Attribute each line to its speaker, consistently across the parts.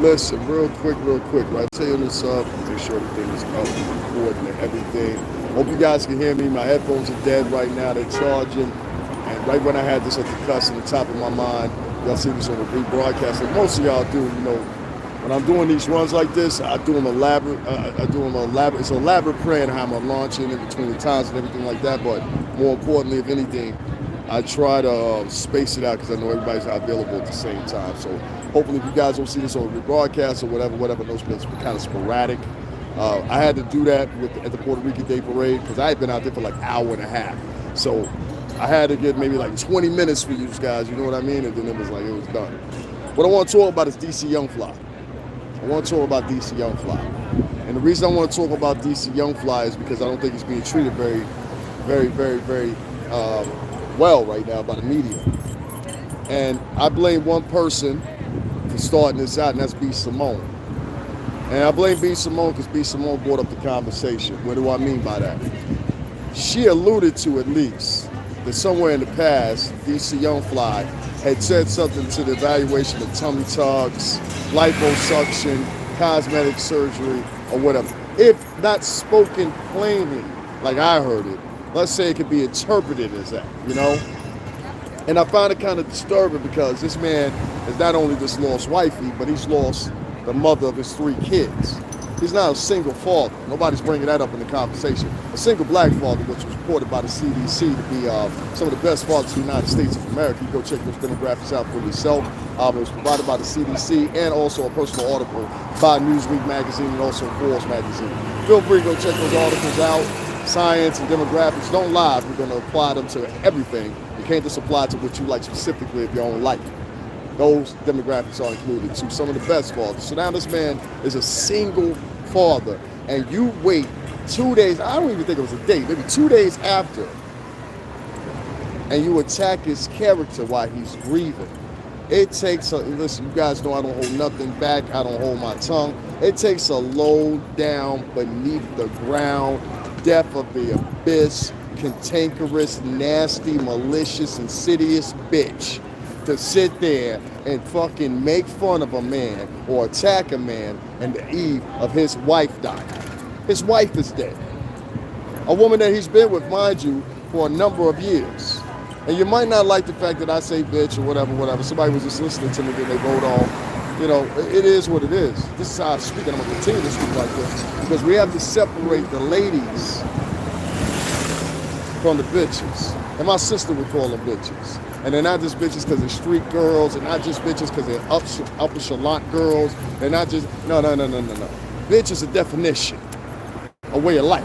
Speaker 1: Listen, real quick, right? Turn this up, make sure everything is up and recording and everything. Hope you guys can hear me. My headphones are dead right now, they're charging. And right when I had this at the cuss on the top of my mind, y'all see this on the rebroadcast. And most of y'all do, when I'm doing these runs like this, I do them elaborate. It's an elaborate plan how I'm launching in between the times and everything like that. But more importantly, if anything, I try to space it out because I know everybody's not available at the same time. So hopefully, if you guys don't see this on the rebroadcast or whatever, those been kind of sporadic. I had to do that at the Puerto Rican Day Parade because I had been out there for like an hour and a half. So I had to get maybe like 20 minutes for you guys, you know what I mean? And then it was done. What I want to talk about is DC Youngfly. I want to talk about DC Youngfly. And the reason I want to talk about DC Youngfly is because I don't think he's being treated very well right now by the media. And I blame one person for starting this out, and that's B.Simone. And I blame B.Simone because B.Simone brought up the conversation. What do I mean by that? She alluded to, at least, that somewhere in the past, DC Youngfly had said something to the evaluation of tummy tucks, liposuction, cosmetic surgery, or whatever. If not spoken plainly, like I heard it, let's say it could be interpreted as that, And I find it kind of disturbing because this man has not only just lost wifey, but he's lost the mother of his 3 kids. He's not a single father. Nobody's bringing that up in the conversation. A single black father, which was reported by the CDC to be some of the best fathers in the United States of America. You go check those demographics out for yourself. It was provided by the CDC and also a personal article by Newsweek magazine and also Forbes magazine. Feel free to go check those articles out. Science and demographics don't lie. We're going to apply them to everything. You can't just apply to what you like specifically of your own life. Those demographics are included to some of the best fathers. So now this man is a single father, and you wait 2 days, I don't even think it was a day, maybe 2 days after, and you attack his character while he's grieving. It takes listen, you guys know I don't hold nothing back. I don't hold my tongue. It takes a low down beneath the ground, depth of the abyss, cantankerous, nasty, malicious, insidious bitch to sit there and fucking make fun of a man or attack a man on the eve of his wife dying. His wife is dead. A woman that he's been with, mind you, for a number of years. And you might not like the fact that I say bitch or whatever. Somebody was just listening to me, then they vote on. It is what it is. This is how I speak, and I'm going to continue to speak like this. Because we have to separate the ladies from the bitches. And my sister would call them bitches. And they're not just bitches because they're street girls. They're not just bitches because they're upper echelon girls. They're not just, no. Bitch is a definition, a way of life.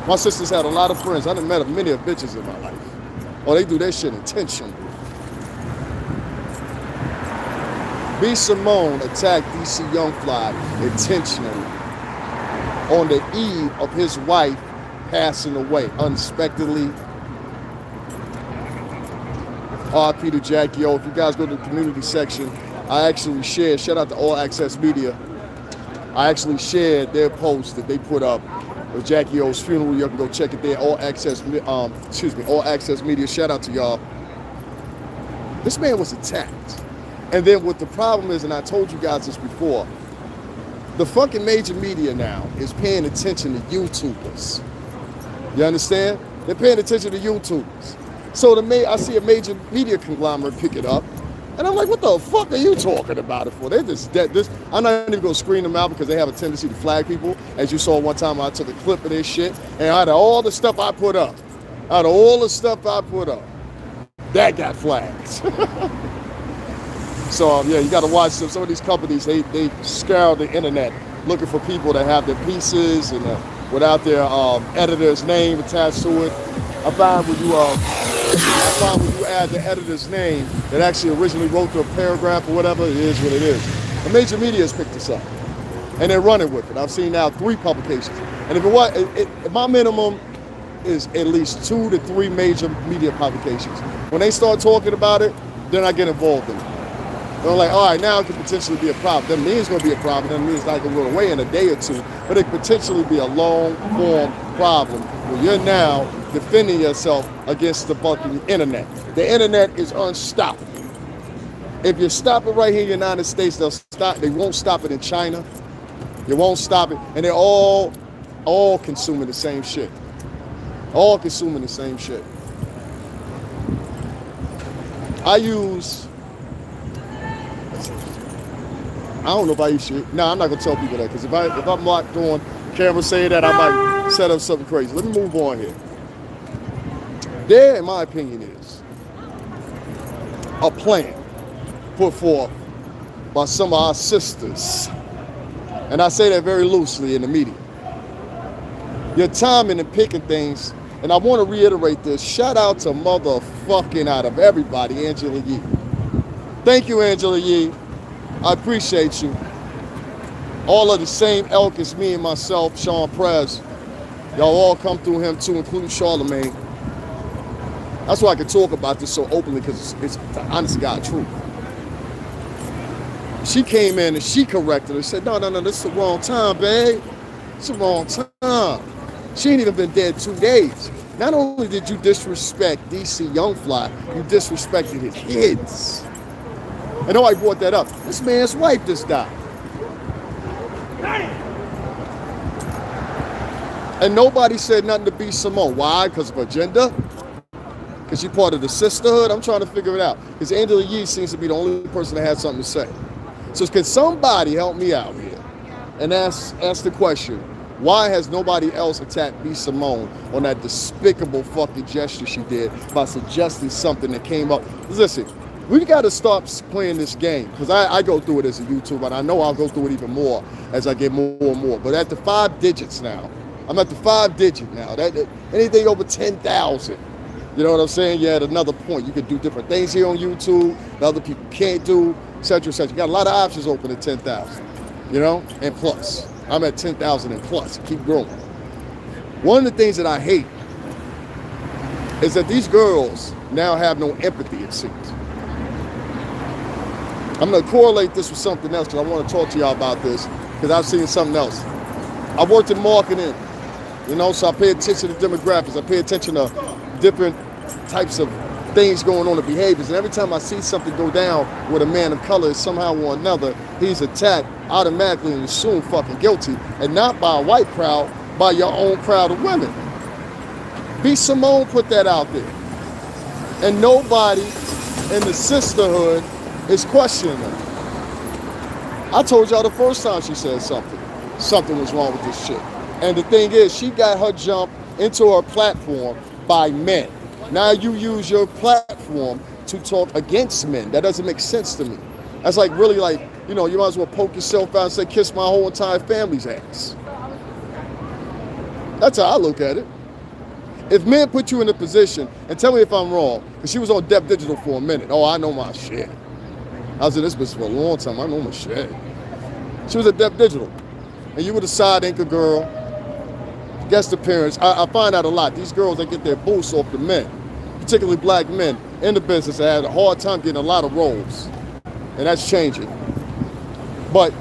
Speaker 1: My sister's had a lot of friends. I done met many of bitches in my life. Oh, they do their shit intentionally. B.Simone attacked DC Youngfly intentionally on the eve of his wife passing away unexpectedly. RIP to Jacky. If you guys go to the community section, I actually shared, shout out to All Access Media, I actually shared their post that they put up with Jacky O's funeral. You can go check it there. All Access Media. Shout out to y'all. This man was attacked. And then what the problem is, and I told you guys this before, the fucking major media now is paying attention to YouTubers. You understand? They're paying attention to YouTubers. So I see a major media conglomerate pick it up, and I'm like, what the fuck are you talking about it for? They're just dead. I'm not even gonna screen them out because they have a tendency to flag people. As you saw one time, I took a clip of their shit, and out of all the stuff I put up, that got flagged. So yeah, you gotta watch them. Some of these companies, they scour the internet looking for people that have their pieces and without their editor's name attached to it. I find when you add the editor's name that actually originally wrote the paragraph or whatever, it is what it is. The major media has picked this up, and they're running with it. I've seen now 3 publications, and if my minimum is at least 2 to 3 major media publications. When they start talking about it, then I get involved in it. They're like, all right, now it could potentially be a problem. That means it's going to be a problem. That means it's not going to go away in a day or 2, but it could potentially be a long-form problem where you're now defending yourself against the fucking internet. The internet is unstoppable. If you stop it right here in the United States, they'll stop. They won't stop it in China. They won't stop it, and they're all consuming the same shit. All consuming the same shit. I don't know if I use shit. No, I'm not gonna tell people that, because if I'm locked on camera saying that, I might set up something crazy. Let me move on here. There, in my opinion, is a plan put forth by some of our sisters, and I say that very loosely in the media. Your timing and picking things, and I want to reiterate this. Shout out to motherfucking out of everybody, Angela Yee. Thank you, Angela Yee. I appreciate you. All of the same ilk as me and myself, Sean Prez. Y'all all come through him too, including Charlemagne. That's why I can talk about this so openly, because it's the honest to God truth. She came in and she corrected her, said, no, this is the wrong time, babe. It's the wrong time. She ain't even been dead 2 days. Not only did you disrespect DC Youngfly, you disrespected his kids. I know I brought that up. This man's wife just died. And nobody said nothing to B.Simone. Why? Because of her gender? Because she's part of the sisterhood? I'm trying to figure it out. Because Angela Yee seems to be the only person that had something to say. So can somebody help me out here and ask the question, why has nobody else attacked B.Simone on that despicable fucking gesture she did by suggesting something that came up? Listen, we got to stop playing this game, because I go through it as a YouTuber, and I know I'll go through it even more as I get more and more. But at the 5 digits now, I'm at the 5 digit now. Anything over 10,000, you know what I'm saying? You're at another point. You can do different things here on YouTube that other people can't do, etc., etc. You got a lot of options open at 10,000, you know, and plus. I'm at 10,000 and plus. Keep growing. One of the things that I hate is that these girls now have no empathy, it seems. I'm going to correlate this with something else, because I want to talk to y'all about this, because I've seen something else. I worked in marketing, you know, so I pay attention to demographics. I pay attention to different types of things going on, the behaviors. And every time I see something go down with a man of color, somehow or another, he's attacked automatically and assumed fucking guilty. And not by a white crowd, by your own crowd of women. B.Simone put that out there. And nobody in the sisterhood is questioning her. I told y'all the first time she said something was wrong with this shit. And the thing is, she got her jump into her platform by men. Now you use your platform to talk against men. That doesn't make sense to me. That's like really like, you know, you might as well poke yourself out and say, kiss my whole entire family's ass. That's how I look at it. If men put you in a position, and tell me if I'm wrong, because she was on Dep Digital for a minute. Oh, I know my shit. I was in this business for a long time. I know my shit. She was at Dep Digital. And you were the side anchor girl, guest appearance. I find out a lot. These girls, they get their boosts off the men, particularly black men in the business that had a hard time getting a lot of roles. And that's changing. But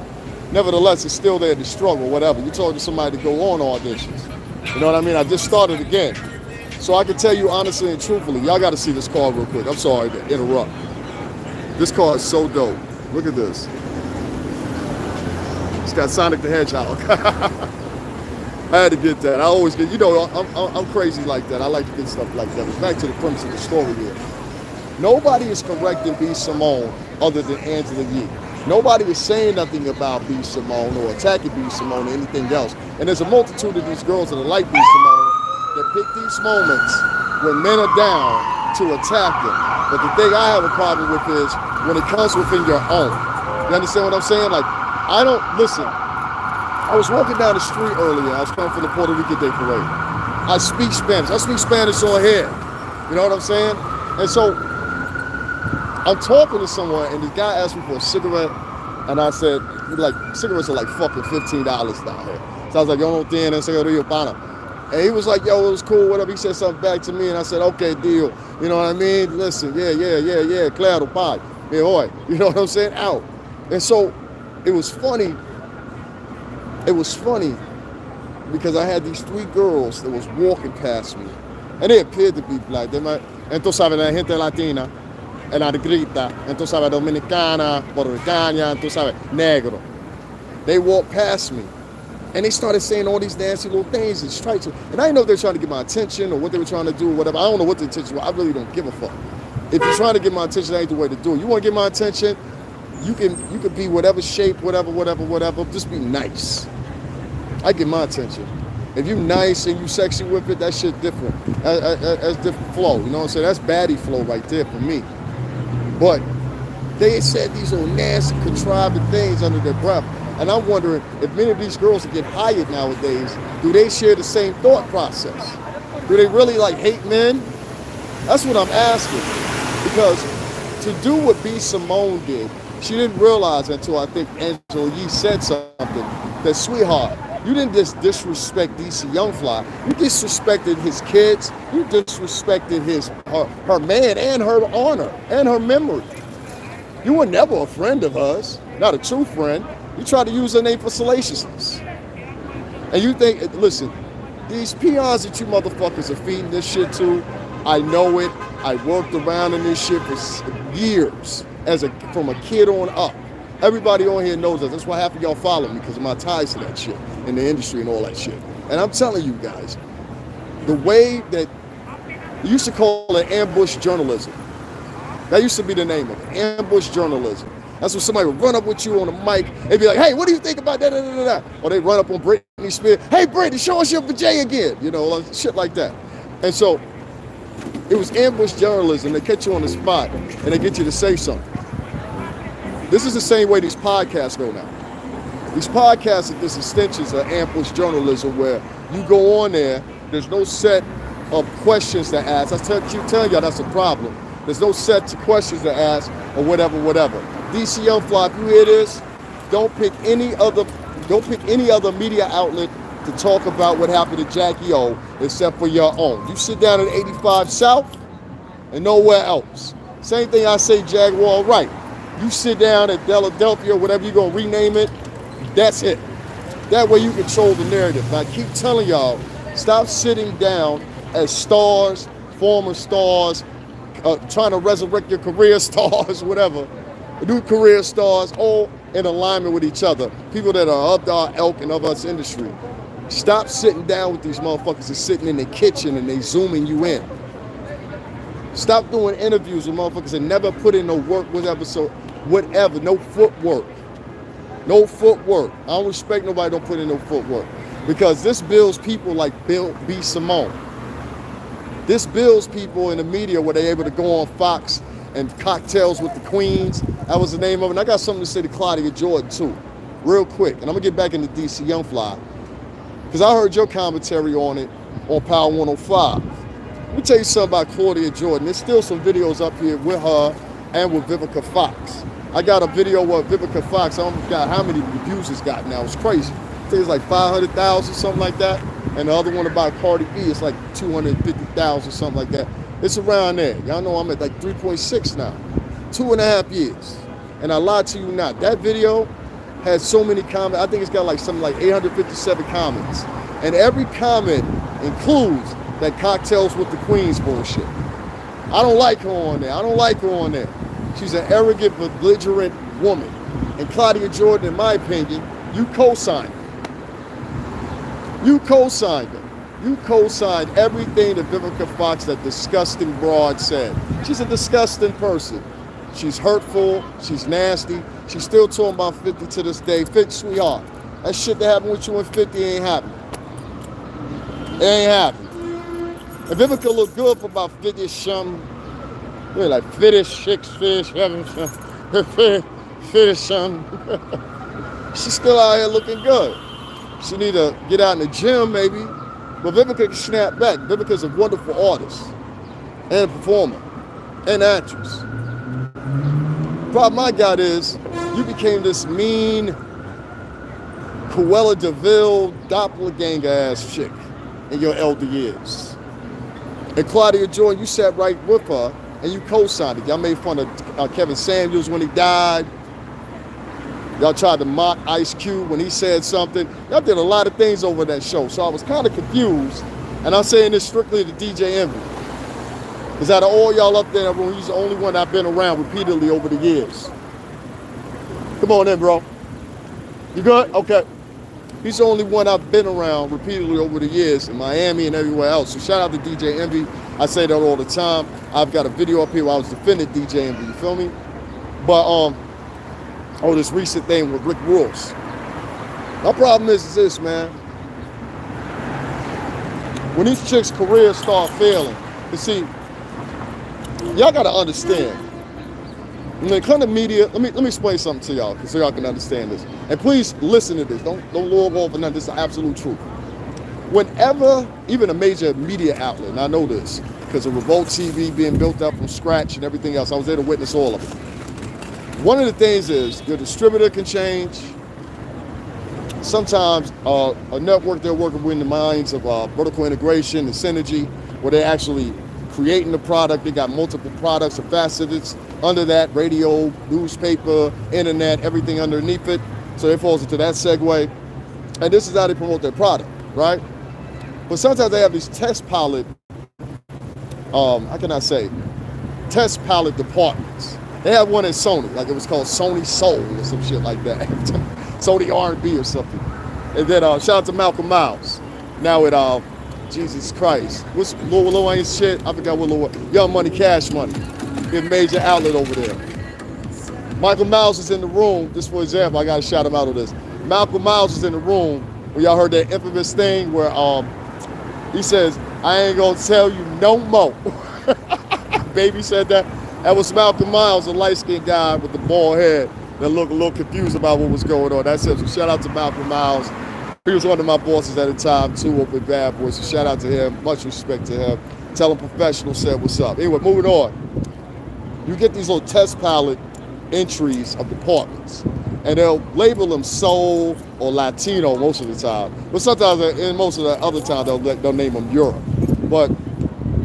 Speaker 1: nevertheless, it's still there to struggle, whatever. You told somebody to go on auditions. You know what I mean? I just started again. So I can tell you honestly and truthfully, y'all got to see this car real quick. I'm sorry to interrupt. This car is so dope. Look at this. It's got Sonic the Hedgehog. I had to get that. I always get, you know, I'm crazy like that. I like to get stuff like that. But back to the premise of the story here. Nobody is correcting B.Simone other than Angela Yee. Nobody is saying nothing about B.Simone or attacking B.Simone or anything else. And there's a multitude of these girls that are like B.Simone that pick these moments when men are down to attack them. But the thing I have a problem with is when it comes within your own. You understand what I'm saying? Like, I don't, listen, I was walking down the street earlier. I was coming from the Puerto Rican Day Parade. I speak Spanish. I speak Spanish on here. You know what I'm saying? And so I'm talking to someone, and this guy asked me for a cigarette, and I said, like, cigarettes are like fucking $15 down here. So I was like, yo no tiene cigarrillo pana. And he was like, yo, it was cool, whatever. He said something back to me, and I said, okay, deal. You know what I mean? Listen, yeah, claro, pai. Yeah, boy. You know what I'm saying? Out. And so it was funny. It was funny because I had these 3 girls that was walking past me, and they appeared to be black. They might, entonces sabe la gente latina. en la negrita, and tú sabes, dominicana, puertorriqueña, tú sabes, negro. They walked past me, and they started saying all these nasty little things and strikes. And I didn't know if they were trying to get my attention or what they were trying to do or whatever. I don't know what the intention was. I really don't give a fuck. If you're trying to get my attention, that ain't the way to do it. You want to get my attention, you can be whatever shape, whatever. Just be nice. I get my attention. If you nice and you sexy with it, that shit different. That's different flow. You know what I'm saying? That's baddie flow right there for me. But they said these little nasty, contrived things under their breath. And I'm wondering if many of these girls that get hired nowadays, do they share the same thought process? Do they really like hate men? That's what I'm asking. Because to do what B.Simone did, she didn't realize until I think Angela Yee said something that, sweetheart, you didn't just disrespect DC Youngfly, you disrespected his kids, you disrespected her man and her honor and her memory. You were never a friend of hers, not a true friend. You try to use her name for salaciousness. And you think, listen, these peons that you motherfuckers are feeding this shit to, I know it. I worked around in this shit for years, from a kid on up. Everybody on here knows that. That's why half of y'all follow me, because of my ties to that shit, in the industry and all that shit. And I'm telling you guys, the way that, you used to call it ambush journalism. That used to be the name of it, ambush journalism. That's when somebody would run up with you on the mic and be like, hey, what do you think about that? Or they run up on Britney Spears, hey, Britney, show us your vajay again. You know, like, shit like that. And so it was ambush journalism. They catch you on the spot and they get you to say something. This is the same way these podcasts go now. These podcasts are just extensions of ambush journalism where you go on there, there's no set of questions to ask. I keep telling y'all that's a problem. There's no set of questions to ask or whatever. DC Youngfly, if you hear this, don't pick any other media outlet to talk about what happened to Jacky O except for your own. You sit down at 85 South and nowhere else. Same thing I say Jaguar right. You sit down at Philadelphia or whatever you're gonna rename it, that's it. That way you control the narrative. And I keep telling y'all, stop sitting down as stars, former stars, trying to resurrect your career stars, whatever. New career stars, all in alignment with each other. People that are of our ilk and of us industry. Stop sitting down with these motherfuckers and sitting in the kitchen and they zooming you in. Stop doing interviews with motherfuckers that never put in no work, whatever, no footwork. No footwork. I don't respect nobody that don't put in no footwork. Because this builds people like B.Simone. This builds people in the media where they're able to go on Fox and Cocktails with the Queens. That was the name of it. And I got something to say to Claudia Jordan too, real quick. And I'm gonna get back into DC Youngfly, because I heard your commentary on it on Power 105. Let me tell you something about Claudia Jordan. There's still some videos up here with her and with Vivica Fox. I got a video of Vivica Fox. I don't got how many views it's got now. It's crazy. I think it's like 500,000, something like that. And the other one about Cardi B is like 250,000, something like that. It's around there. Y'all know I'm at like 3.6 now. 2.5 years. And I lied to you not. That video has so many comments. I think it's got like something like 857 comments. And every comment includes that Cocktails with the Queens bullshit. I don't like her on there. She's an arrogant, belligerent woman. And Claudia Jordan, in my opinion, you co-signed her. You co-signed her. You co-signed everything that Vivica Fox, that disgusting broad, said. She's a disgusting person. She's hurtful. She's nasty. She's still talking about 50 to this day. 50, sweetheart. That shit that happened with you in 50 ain't happening. It ain't happening. And Vivica looked good for about 50 something. Really like 56, 57, 50 something. She's still out here looking good. She need to get out in the gym maybe. But Vivica can snap back. Vivica's a wonderful artist and performer and actress. Problem I got is you became this mean Cruella DeVille doppelganger ass chick in your elder years. And Claudia Jordan, you sat right with her and you co-signed it. Y'all made fun of Kevin Samuels when he died. Y'all tried to mock Ice Cube when he said something. Y'all did a lot of things over that show. So I was kind of confused. And I'm saying this strictly to DJ Envy. Because out of all y'all up there in the room, he's the only one I've been around repeatedly over the years. Come on in, bro. You good? Okay. He's the only one I've been around repeatedly over the years in Miami and everywhere else. So shout out to DJ Envy. I say that all the time. I've got a video up here where I was defending DJ Envy, you feel me? But this recent thing with Rick Ross. My problem is this, man. When these chicks' careers start failing, you see, y'all gotta understand. When it comes to media, let me explain something to y'all, so y'all can understand this. And please listen to this. Don't log off or nothing. This is the absolute truth. Whenever, even a major media outlet, and I know this, because of Revolt TV being built up from scratch and everything else, I was there to witness all of it. One of the things is your distributor can change. Sometimes a network they're working with in the minds of vertical integration and synergy, where they're actually creating the product. They got multiple products or facets under that, radio, newspaper, internet, everything underneath it. So it falls into that segue. And this is how they promote their product, right? But sometimes they have these test pilot, how can I say, test pilot departments. They have one at Sony, like it was called Sony Soul or some shit like that. Sony R&B or something. And then shout out to Malcolm Miles. Now at Jesus Christ. What's Lil Wayne's shit? I forgot what Lil Wayne. Young Money, Cash Money. A major outlet over there. Michael Miles is in the room. Just for example, I gotta shout him out on this. Malcolm Miles is in the room where y'all heard that infamous thing where he says, I ain't gonna tell you no more. Baby said that. That was Malcolm Miles, a light-skinned guy with the bald head that looked a little confused about what was going on. That's it. So shout out to Malcolm Miles. He was one of my bosses at the time, too, up with Bad Boys. So shout out to him. Much respect to him. Tell him Professional said what's up. Anyway, moving on. You get these little test pilot entries of departments, and they'll label them soul or Latino most of the time. But sometimes, and most of the other time, they'll name them Europe. But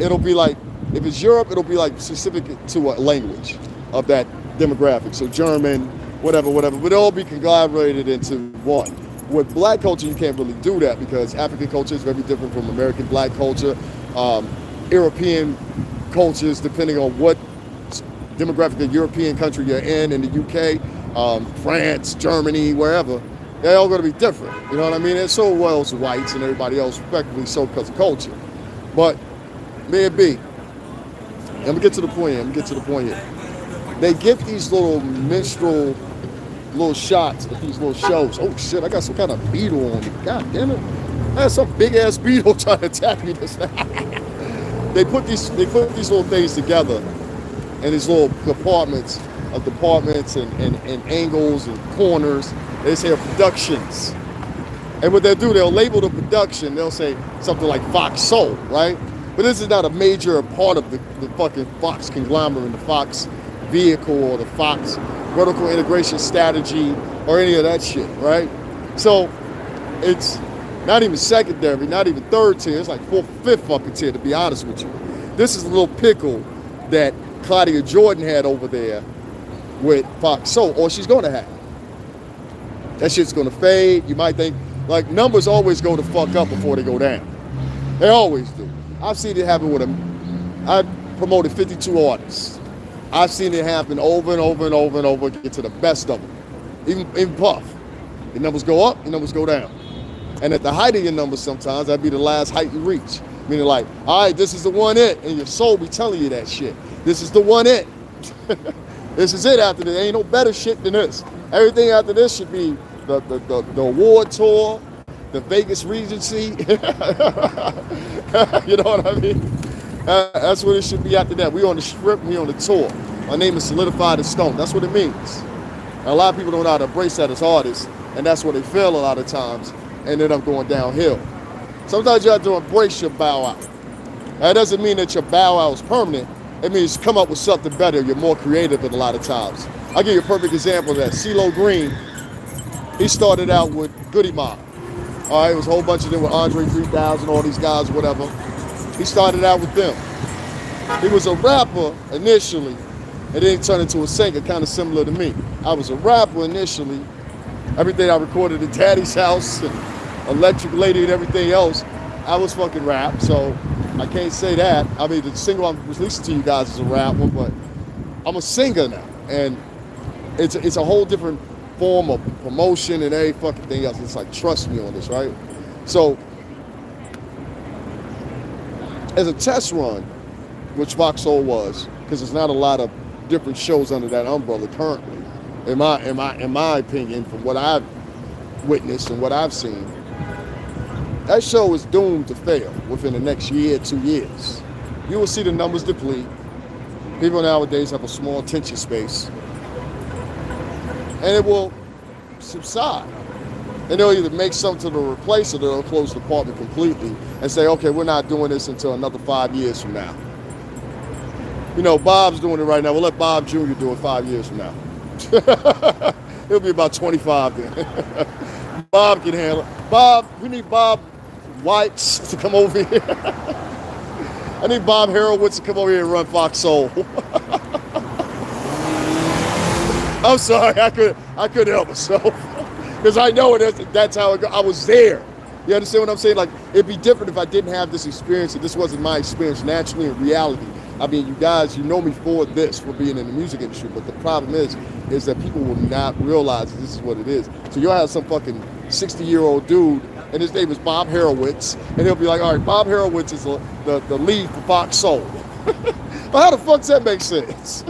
Speaker 1: it'll be like, if it's Europe, it'll be like specific to a language of that demographic. So German, whatever. But it'll all be conglomerated into one. With black culture, you can't really do that because African culture is very different from American black culture. European cultures, depending on what demographic of European country you're in the UK, France, Germany, wherever, they're all going to be different. You know what I mean? And so well as whites and everybody else, respectively so because of culture. But may it be. Let me get to the point here. They get these little minstrel little shots of these little shows. Oh shit, I got some kind of beetle on me. God damn it. I had some big ass beetle trying to attack me just now. They put these little things together in these little departments and angles and corners. They say productions. And what they'll do, they'll label the production, they'll say something like Fox Soul, right? But this is not a major part of the fucking Fox conglomerate, the Fox vehicle or the Fox vertical integration strategy or any of that shit, right? So it's not even secondary, not even third tier, it's like fourth, fifth fucking tier, to be honest with you. This is a little pickle that Claudia Jordan had over there with Fox Soul, or she's gonna have. That shit's gonna fade. You might think, like, numbers always go to fuck up before they go down. They always do. I've seen it happen with I promoted 52 artists. I've seen it happen over and over and over and over, get to the best of them. Even Puff. Your numbers go up, your numbers go down. And at the height of your numbers sometimes, that'd be the last height you reach. Meaning like, all right, this is the one it, and your soul be telling you that shit. This is the one it. This is it after this. Ain't no better shit than this. Everything after this should be the award tour, the Vegas Regency. You know what I mean? That's what it should be after that. We on the strip, we on the tour. My name is solidified in stone. That's what it means. And a lot of people don't know how to embrace that as artists, and that's where they fail a lot of times, and end up going downhill. Sometimes you have to embrace your bow out. That doesn't mean that your bow out is permanent. It means come up with something better. You're more creative than a lot of times. I'll give you a perfect example of that. CeeLo Green, he started out with Goody Mob. All right, it was a whole bunch of them with Andre 3000, all these guys, whatever. He started out with them. He was a rapper initially, and then he turned into a singer, kind of similar to me. I was a rapper initially. Everything I recorded at Daddy's house and Electric Lady and everything else, I was fucking rap. So I can't say that. I mean, the single I'm releasing to you guys is a rap one, but I'm a singer now, and it's a whole different form of promotion and every fucking thing else. It's like, trust me on this, right? So, as a test run, which Fox Soul was, because there's not a lot of different shows under that umbrella currently, in my opinion, from what I've witnessed and what I've seen, that show is doomed to fail within the next year, 2 years. You will see the numbers deplete. People nowadays have a small attention space, and it will subside. And they'll either make something to replace it, or they'll close the department completely and say, okay, we're not doing this until another 5 years from now. You know, Bob's doing it right now. We'll let Bob Jr. do it 5 years from now. He'll be about 25 then. Bob can handle it. Bob, we need Bob Whites to come over here. I need Bob Harowitz to come over here and run Fox Soul. I'm sorry, I couldn't help myself. Because I know that's how it goes. I was there. You understand what I'm saying? Like, it'd be different if I didn't have this experience, and this wasn't my experience naturally in reality. I mean, you guys, you know me for this, for being in the music industry, but the problem is that people will not realize that this is what it is. So you'll have some fucking 60-year-old dude, and his name is Bob Harowitz, and he'll be like, all right, Bob Harowitz is the lead for Fox Soul. But how the fuck does that make sense?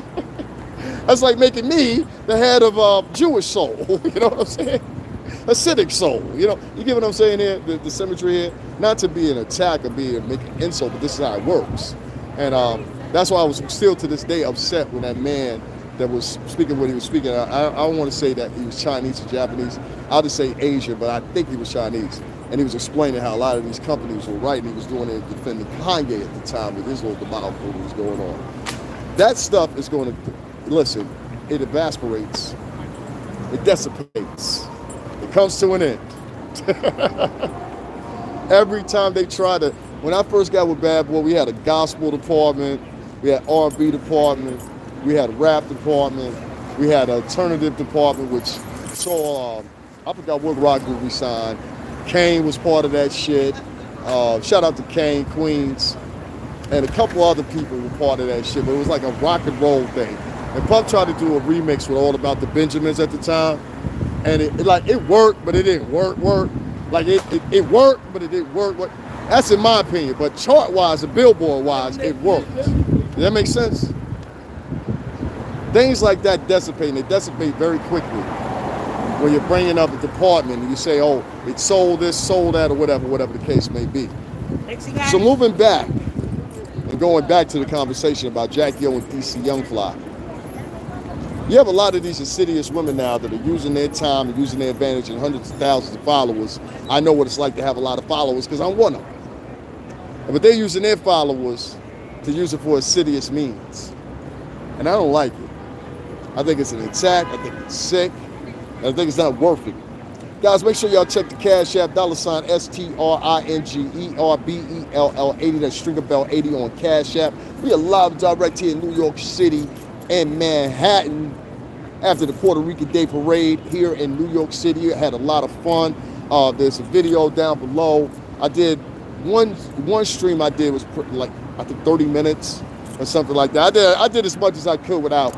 Speaker 1: That's like making me the head of Jewish Soul. You know what I'm saying? Hasidic Soul. You know, you get what I'm saying here? The symmetry here? Not to be an attack or make an insult, but this is how it works. And that's why I was still to this day upset when that man that was speaking what he was speaking. I don't want to say that he was Chinese or Japanese. I'll just say Asian, but I think he was Chinese. And he was explaining how a lot of these companies were right, and he was doing it defending Kanye at the time with his little debacle that was going on. That stuff is going to, listen, it evaporates, it dissipates, it comes to an end. Every time they try to, when I first got with Bad Boy, we had a gospel department, we had R&B department, we had a rap department, we had an alternative department, which saw, I forgot what rock group we signed. Kane was part of that shit. Shout out to Kane, Queens. And a couple other people were part of that shit, but it was like a rock and roll thing. And Puff tried to do a remix with All About the Benjamins at the time. And it worked, but it didn't work. Like it worked, but it didn't work. That's in my opinion. But chart-wise and Billboard-wise, it worked. Does that make sense? Things like that dissipate, and they dissipate very quickly. When you're bringing up a department and you say, oh, it sold this, sold that, or whatever the case may be. So moving back and going back to the conversation about Jacky and DC Youngfly, you have a lot of these insidious women now that are using their time and using their advantage and hundreds of thousands of followers. I know what it's like to have a lot of followers because I'm one of them. But they're using their followers to use it for insidious means. And I don't like it. I think it's an attack. I think it's sick. I think it's not worth it. Guys, make sure y'all check the Cash App, $STRINGERBELL80. That's Stringer Bell 80 on Cash App. We are live direct here in New York City and Manhattan after the Puerto Rican Day Parade here in New York City. I had a lot of fun. There's a video down below. I did one stream I did was like, I think 30 minutes or something like that. I did as much as I could without,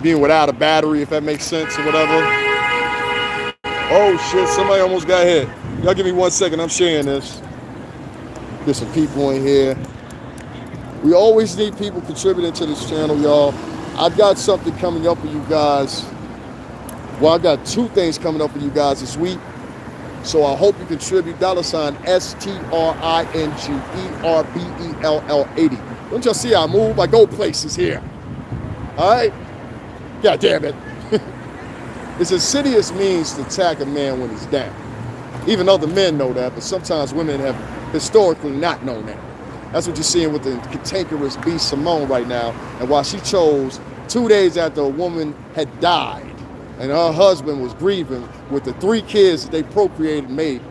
Speaker 1: being without a battery, if that makes sense or whatever. Oh shit, somebody almost got hit. Y'all give me 1 second, I'm sharing this. There's some people in here. We always need people contributing to this channel, y'all. I've got something coming up for you guys. Well, I've got 2 things coming up for you guys this week. So I hope you contribute. $STRINGERBELL80. Don't y'all see I move? I go places here. All right? God damn it. It's insidious means to attack a man when he's down. Even other men know that, but sometimes women have historically not known that. That's what you're seeing with the cantankerous B.Simone right now. And while she chose 2 days after a woman had died and her husband was grieving with the 3 kids that they procreated and made,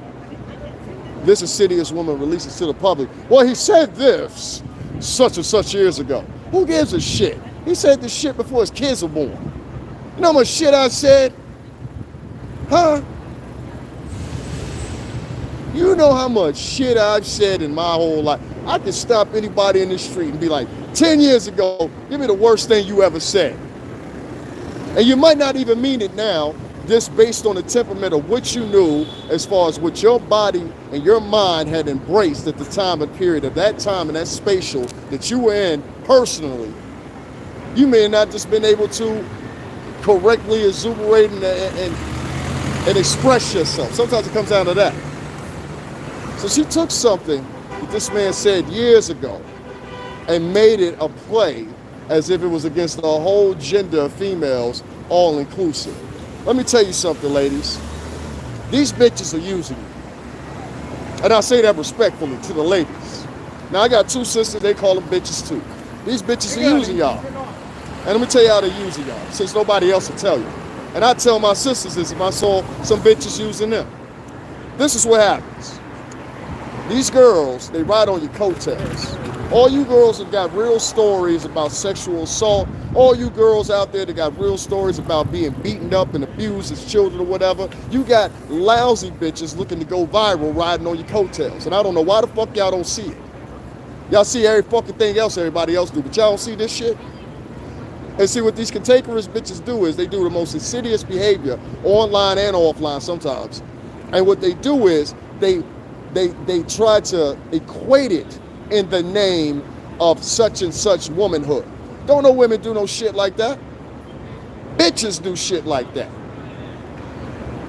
Speaker 1: this insidious woman releases to the public, well, he said this such and such years ago. Who gives a shit? He said this shit before his kids were born. You know how much shit I said? Huh? You know how much shit I've said in my whole life. I can stop anybody in the street and be like, 10 years ago, give me the worst thing you ever said. And you might not even mean it now, just based on the temperament of what you knew as far as what your body and your mind had embraced at the time and period of that time and that spatial that you were in personally. You may not just been able to correctly exuberate and express yourself. Sometimes it comes down to that. So she took something that this man said years ago and made it a play as if it was against the whole gender of females, all inclusive. Let me tell you something, ladies. These bitches are using you. And I say that respectfully to the ladies. Now I got two sisters, they call them bitches too. These bitches are using y'all. And let me tell you how they're using y'all, since nobody else will tell you. And I tell my sisters this if I saw some bitches using them. This is what happens. These girls, they ride on your coattails. All you girls have got real stories about sexual assault. All you girls out there that got real stories about being beaten up and abused as children or whatever. You got lousy bitches looking to go viral riding on your coattails. And I don't know why the fuck y'all don't see it. Y'all see every fucking thing else everybody else do, but y'all don't see this shit? And see, what these cantankerous bitches do is they do the most insidious behavior, online and offline sometimes. And what they do is they try to equate it in the name of such and such womanhood. Don't no women do no shit like that. Bitches do shit like that.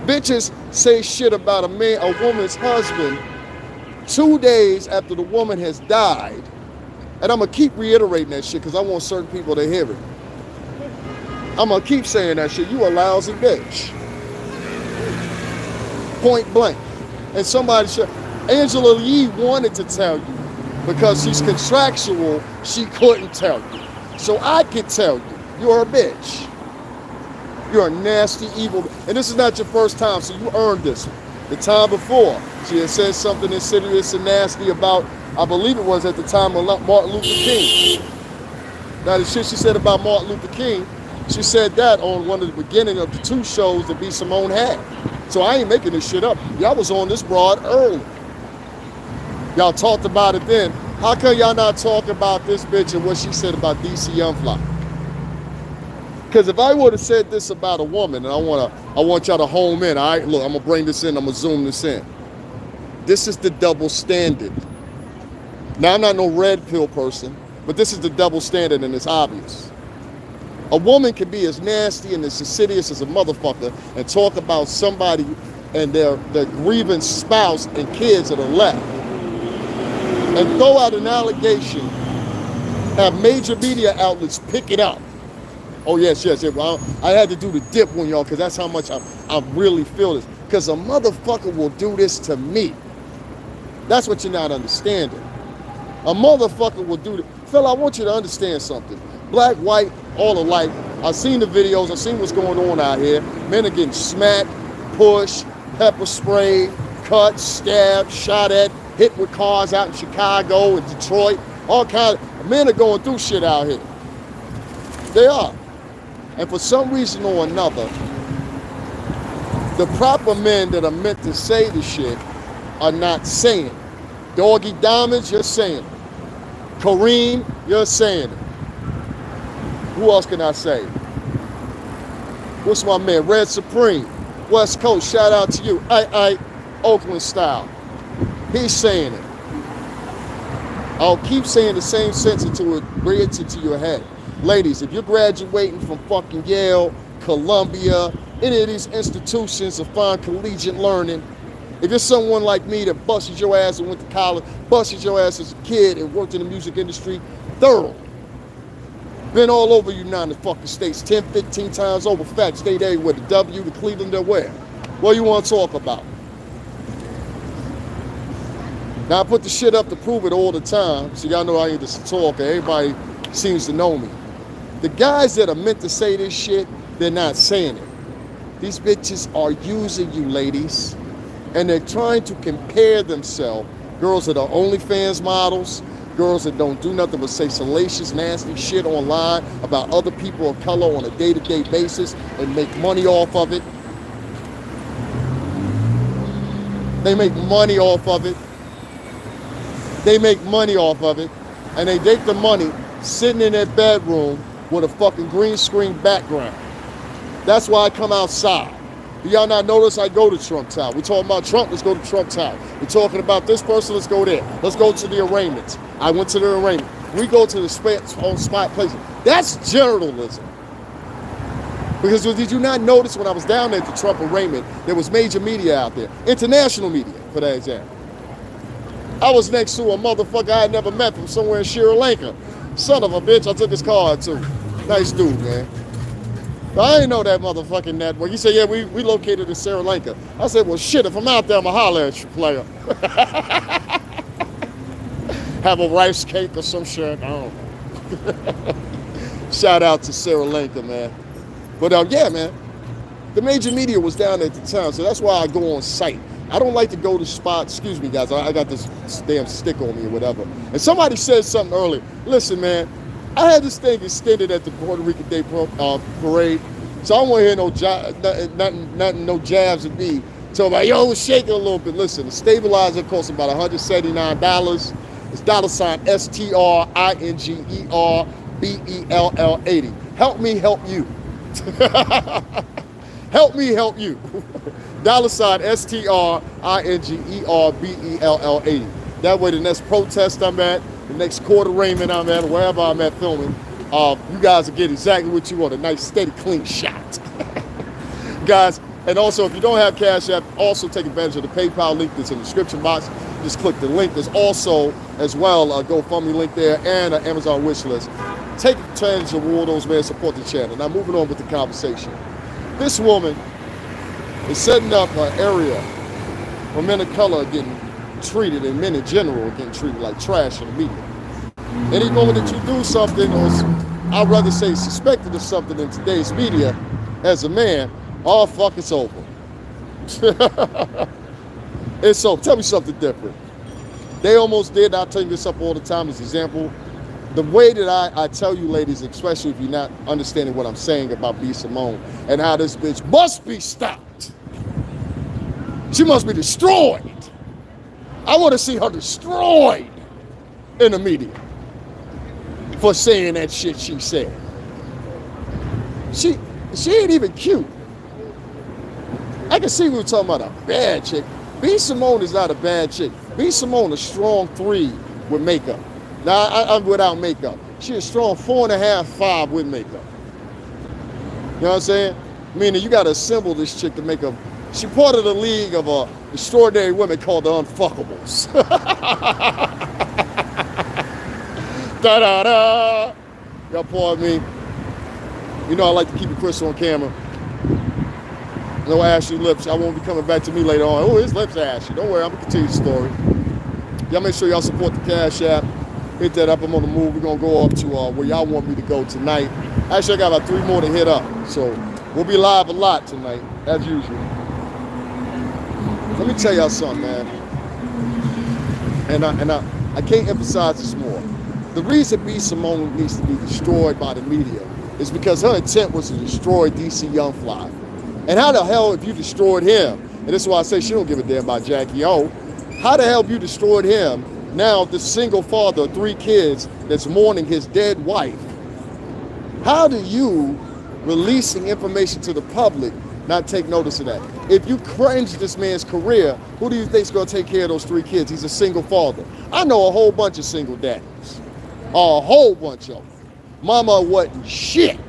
Speaker 1: Bitches say shit about a woman's husband 2 days after the woman has died. And I'm gonna keep reiterating that shit because I want certain people to hear it. I'm gonna keep saying that shit. You a lousy bitch. Point blank. And somebody should, Angela Yee wanted to tell you because she's contractual, she couldn't tell you. So I can tell you, you're a bitch. You're a nasty, evil, and this is not your first time, so you earned this one. The time before, she had said something insidious and nasty about, I believe it was at the time of Martin Luther King. Now the shit she said about Martin Luther King, she said that on one of the beginning of the 2 shows that B.Simone had. So I ain't making this shit up. Y'all was on this broad early. Y'all talked about it then. How come y'all not talking about this bitch and what she said about DC Youngfly? Because if I would have said this about a woman, and I want y'all to home in, all right? Look, I'm gonna bring this in, I'm gonna zoom this in. This is the double standard. Now, I'm not no red pill person, but this is the double standard and it's obvious. A woman can be as nasty and as insidious as a motherfucker and talk about somebody and their grieving spouse and kids that are left and throw out an allegation, have major media outlets pick it up. Oh, yes. Well, I had to do the dip one, y'all, because that's how much I really feel this. Because a motherfucker will do this to me. That's what you're not understanding. A motherfucker will do this. Phil, I want you to understand something. Black, white, all alike. I've seen the videos. I've seen what's going on out here. Men are getting smacked, pushed, pepper sprayed, cut, stabbed, shot at, hit with cars out in Chicago and Detroit. All kinds of men are going through shit out here. They are. And for some reason or another, the proper men that are meant to say the shit are not saying it. Doggy Diamonds, you're saying it. Kareem, you're saying it. Who else can I say? What's my man? Red Supreme. West Coast, shout out to you. Oakland style. He's saying it. I'll keep saying the same sense until it gets into your head. Ladies, if you're graduating from fucking Yale, Columbia, any of these institutions of fine collegiate learning, if you're someone like me that busted your ass and went to college, busted your ass as a kid and worked in the music industry, thorough. Been all over United fucking States 10, 15 times over. Fact, stayed everywhere. The W, the Cleveland, the where? What you want to talk about? Now I put the shit up to prove it all the time, so y'all know I ain't just a talker. Everybody seems to know me. The guys that are meant to say this shit, they're not saying it. These bitches are using you, ladies, and they're trying to compare themselves. Girls that are OnlyFans models, girls that don't do nothing but say salacious, nasty shit online about other people of color on a day-to-day basis and make money off of it. They make money off of it. They make money off of it, and they take the money sitting in their bedroom with a fucking green screen background. That's why I come outside. Do y'all not notice I go to Trump Tower? We're talking about Trump, let's go to Trump Tower. We're talking about this person, let's go there. Let's go to the arraignments. I went to the arraignment. We go to the spot places. That's journalism. Because did you not notice when I was down there at the Trump arraignment, there was major media out there, international media, for that example. I was next to a motherfucker I had never met from somewhere in Sri Lanka. Son of a bitch, I took his card too. Nice dude, man. But I didn't know that motherfucking network. He said, yeah, we located in Sri Lanka. I said, well, shit, if I'm out there, I'm going to holler at you, player. Have a rice cake or some shit. I don't know. Shout out to Sri Lanka, man. But yeah, man, the major media was down there at the time, so that's why I go on site. I don't like to go to spots. Excuse me, guys. I got this damn stick on me or whatever. And somebody said something earlier. Listen, man, I had this thing extended at the Puerto Rican Day Parade, so I don't want to hear no jabs at me. So I'm like, yo, shake it a little bit. Listen, the stabilizer costs about $179. It's $STRINGERBELL80. Help me help you. Help me help you. $STRINGERBELL80. That way the next protest I'm at, the next court arraignment I'm at, wherever I'm at filming, you guys will get exactly what you want, a nice, steady, clean shot. Guys, and also if you don't have Cash App, also take advantage of the PayPal link that's in the description box. Just click the link. There's also, as well, a GoFundMe link there and an Amazon wish list. Take advantage of all those, man. Support the channel. Now, moving on with the conversation. This woman is setting up an area where men of color are getting treated, and men in general are getting treated like trash in the media. Any moment that you do something, or I'd rather say suspected of something in today's media, as a man, all fuck, it's over. And so, tell me something different. They almost did. I tell you this up all the time as an example. The way that I tell you, ladies, especially if you're not understanding what I'm saying about B.Simone and how this bitch must be stopped. She must be destroyed. I want to see her destroyed in the media for saying that shit she said. She ain't even cute. I can see we were talking about a bad chick. B.Simone is not a bad chick. B.Simone is a strong 3 with makeup. Now, I'm without makeup. She's a strong 4.5, 5 with makeup. You know what I'm saying? Meaning you got to assemble this chick to make a... She's part of the league of extraordinary women called the Unfuckables. Da-da-da! Y'all pardon me. You know I like to keep it crisp on camera. No ashy lips. I won't be coming back to me later on. Oh, his lips are ashy. Don't worry, I'm going to continue the story. Y'all make sure y'all support the Cash App. Hit that up. I'm on the move. We're going to go up to where y'all want me to go tonight. Actually, I got about 3 more to hit up. So we'll be live a lot tonight, as usual. Let me tell y'all something, man. And I can't emphasize this more. The reason B.Simone needs to be destroyed by the media is because her intent was to destroy DC Youngfly. And how the hell if you destroyed him, and this is why I say she don't give a damn about Jacky O, how the hell if you destroyed him, now the single father of 3 kids that's mourning his dead wife, how do you, releasing information to the public, not take notice of that? If you cringe this man's career, who do you think's gonna take care of those 3 kids? He's a single father. I know a whole bunch of single daddies. A whole bunch of them. Mama wasn't shit.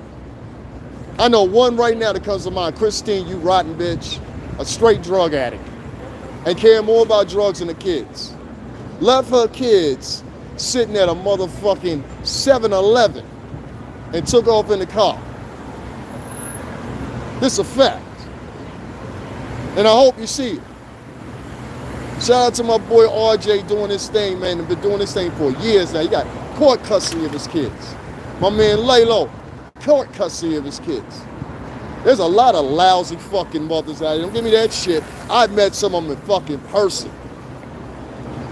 Speaker 1: I know one right now that comes to mind, Christine, you rotten bitch, a straight drug addict, and care more about drugs than the kids. Left her kids sitting at a motherfucking 7-Eleven and took off in the car. This a fact. And I hope you see it. Shout out to my boy RJ doing this thing, man. He's been doing this thing for years now. He got court custody of his kids. My man Laylo, court custody of his kids. There's a lot of lousy fucking mothers out here. Don't give me that shit. I've met some of them in fucking person.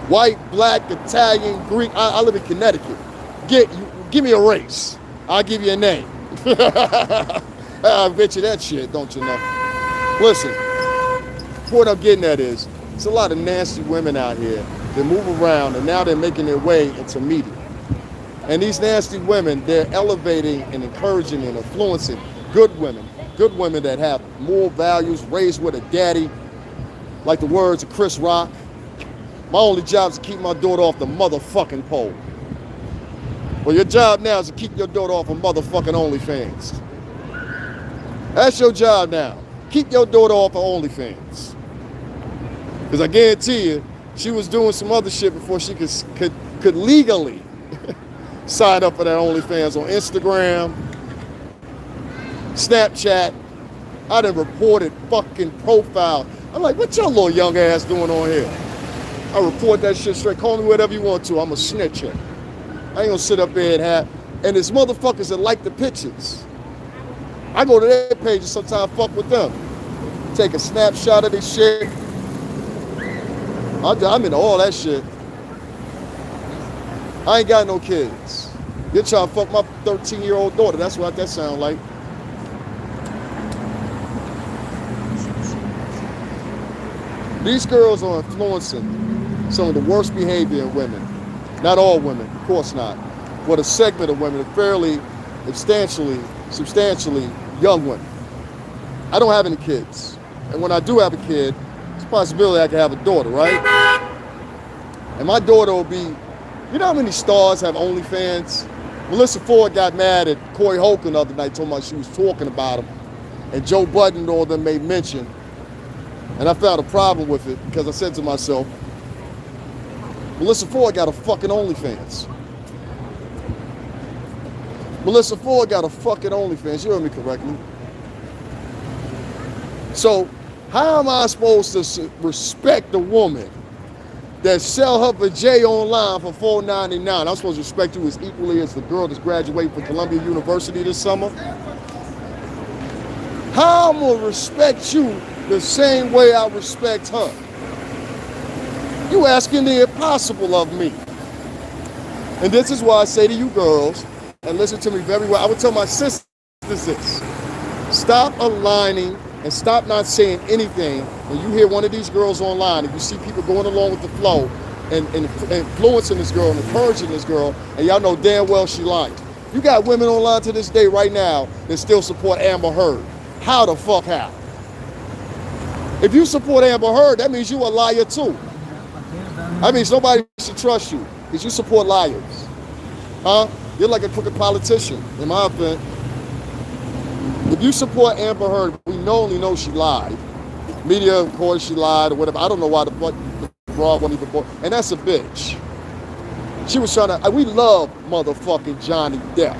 Speaker 1: White, black, Italian, Greek. I live in Connecticut. Give me a race. I'll give you a name. I bet you that shit, don't you know? Listen, what I'm getting at is, there's a lot of nasty women out here they move around, and now they're making their way into media. And these nasty women, they're elevating and encouraging and influencing good women that have moral values, raised with a daddy, like the words of Chris Rock. My only job is to keep my daughter off the motherfucking pole. Well, your job now is to keep your daughter off of motherfucking OnlyFans. That's your job now. Keep your daughter off of OnlyFans. Because I guarantee you, she was doing some other shit before she could legally sign up for that OnlyFans on Instagram, Snapchat. I done reported fucking profile. I'm like, what your little young ass doing on here? I report that shit straight. Call me whatever you want to. I'm a snitcher. I ain't gonna sit up there and have. And there's motherfuckers that like the pictures. I go to their pages sometimes, fuck with them. Take a snapshot of this shit. I'm into all that shit. I ain't got no kids. You're trying to fuck my 13-year-old daughter. That's what that sound like. These girls are influencing some of the worst behavior in women. Not all women, of course not. But a segment of women, fairly substantially young women. I don't have any kids. And when I do have a kid, it's a possibility I can have a daughter, right? And my daughter will be, you know how many stars have OnlyFans? Melissa Ford got mad at Corey Holcomb the other night, told me she was talking about him. And Joe Budden and all them made mention. And I found a problem with it because I said to myself, Melissa Ford got a fucking OnlyFans. Melissa Ford got a fucking OnlyFans. You heard me correctly. So how am I supposed to respect a woman that sell her vajay online for $4.99? I'm supposed to respect you as equally as the girl that's graduating from Columbia University this summer? How am I gonna respect you the same way I respect her? You asking the impossible of me. And this is why I say to you girls, and listen to me very well, I would tell my sisters this. Stop aligning and stop not saying anything when you hear one of these girls online and you see people going along with the flow and influencing this girl and encouraging this girl, and y'all know damn well she lying. You got women online to this day right now that still support Amber Heard. How the fuck how? If you support Amber Heard, that means you a liar too. That means nobody should trust you because you support liars. Huh? You're like a crooked politician, in my opinion. If you support Amber Heard, we only know she lied. Media, of course, she lied or whatever. I don't know why the fuck the broad wasn't even born. And that's a bitch. She was trying to, we love motherfucking Johnny Depp.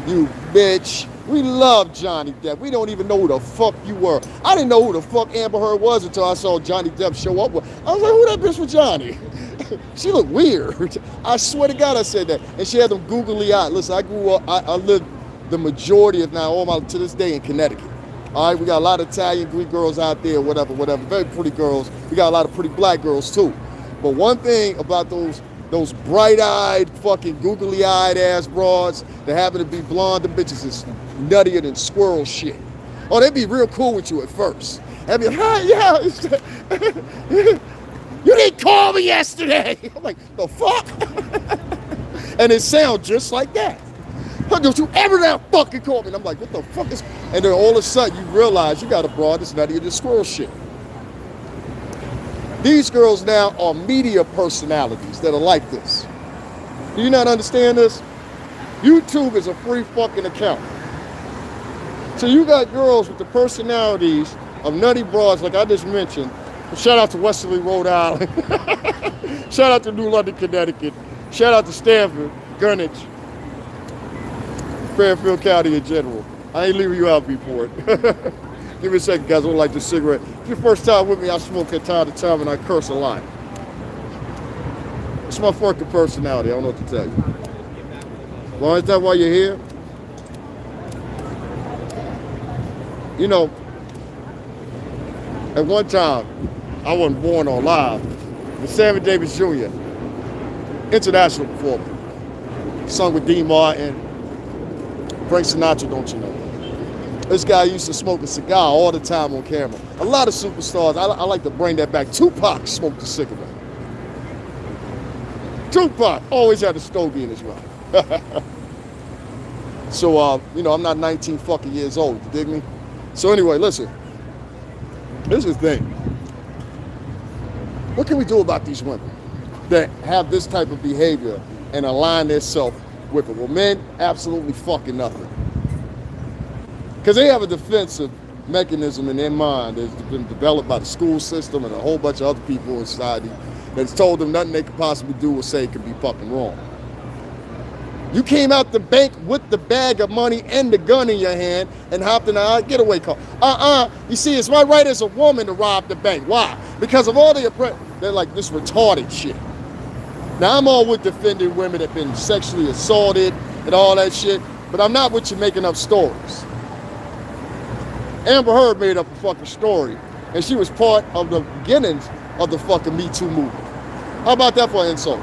Speaker 1: You bitch. We love Johnny Depp. We don't even know who the fuck you were. I didn't know who the fuck Amber Heard was until I saw Johnny Depp show up. I was like, who that bitch with Johnny? She looked weird. I swear to God I said that. And she had them googly eyes. Listen, I grew up, I lived the majority, if not all my, to this day in Connecticut. All right, we got a lot of Italian, Greek girls out there, whatever. Very pretty girls. We got a lot of pretty black girls too. But one thing about those bright-eyed, fucking googly-eyed ass broads that happen to be blonde, the bitches is nuttier than squirrel shit. Oh, they'd be real cool with you at first. They'd be like, hi, yeah. You didn't call me yesterday. I'm like, the fuck? And it sounds just like that. Don't you ever now fucking call me? And I'm like, what the fuck is... And then all of a sudden you realize you got a broad that's nuttier than squirrel shit. These girls now are media personalities that are like this. Do you not understand this? YouTube is a free fucking account. So you got girls with the personalities of nutty broads like I just mentioned. Shout out to Westerly, Rhode Island. Shout out to New London, Connecticut. Shout out to Stanford, Greenwich, Fairfield County in general. I ain't leaving you out before it. Give me a second, guys. I don't like the cigarette. If your first time with me, I smoke at time to time and I curse a lot. It's my fucking personality. I don't know what to tell you. Well, is that why you're here? You know, at one time, I wasn't born on live. But Sammy Davis Jr., international performer. Sung with Dean Martin, Frank Sinatra, don't you know? This guy used to smoke a cigar all the time on camera. A lot of superstars, I like to bring that back. Tupac smoked a cigarette. Tupac always had a stogie in his mouth. So, you know, I'm not 19 fucking years old, you dig me? So anyway, listen. Here's the thing. What can we do about these women that have this type of behavior and align themselves with it? Well, men, absolutely fucking nothing. Because they have a defensive mechanism in their mind that's been developed by the school system and a whole bunch of other people in society that's told them nothing they could possibly do or say could be fucking wrong. You came out the bank with the bag of money and the gun in your hand and hopped in a getaway car. You see, it's my right as a woman to rob the bank. Why? Because of all they're like this retarded shit. Now, I'm all with defending women that have been sexually assaulted and all that shit, but I'm not with you making up stories. Amber Heard made up a fucking story, and she was part of the beginnings of the fucking Me Too movement. How about that for an insult?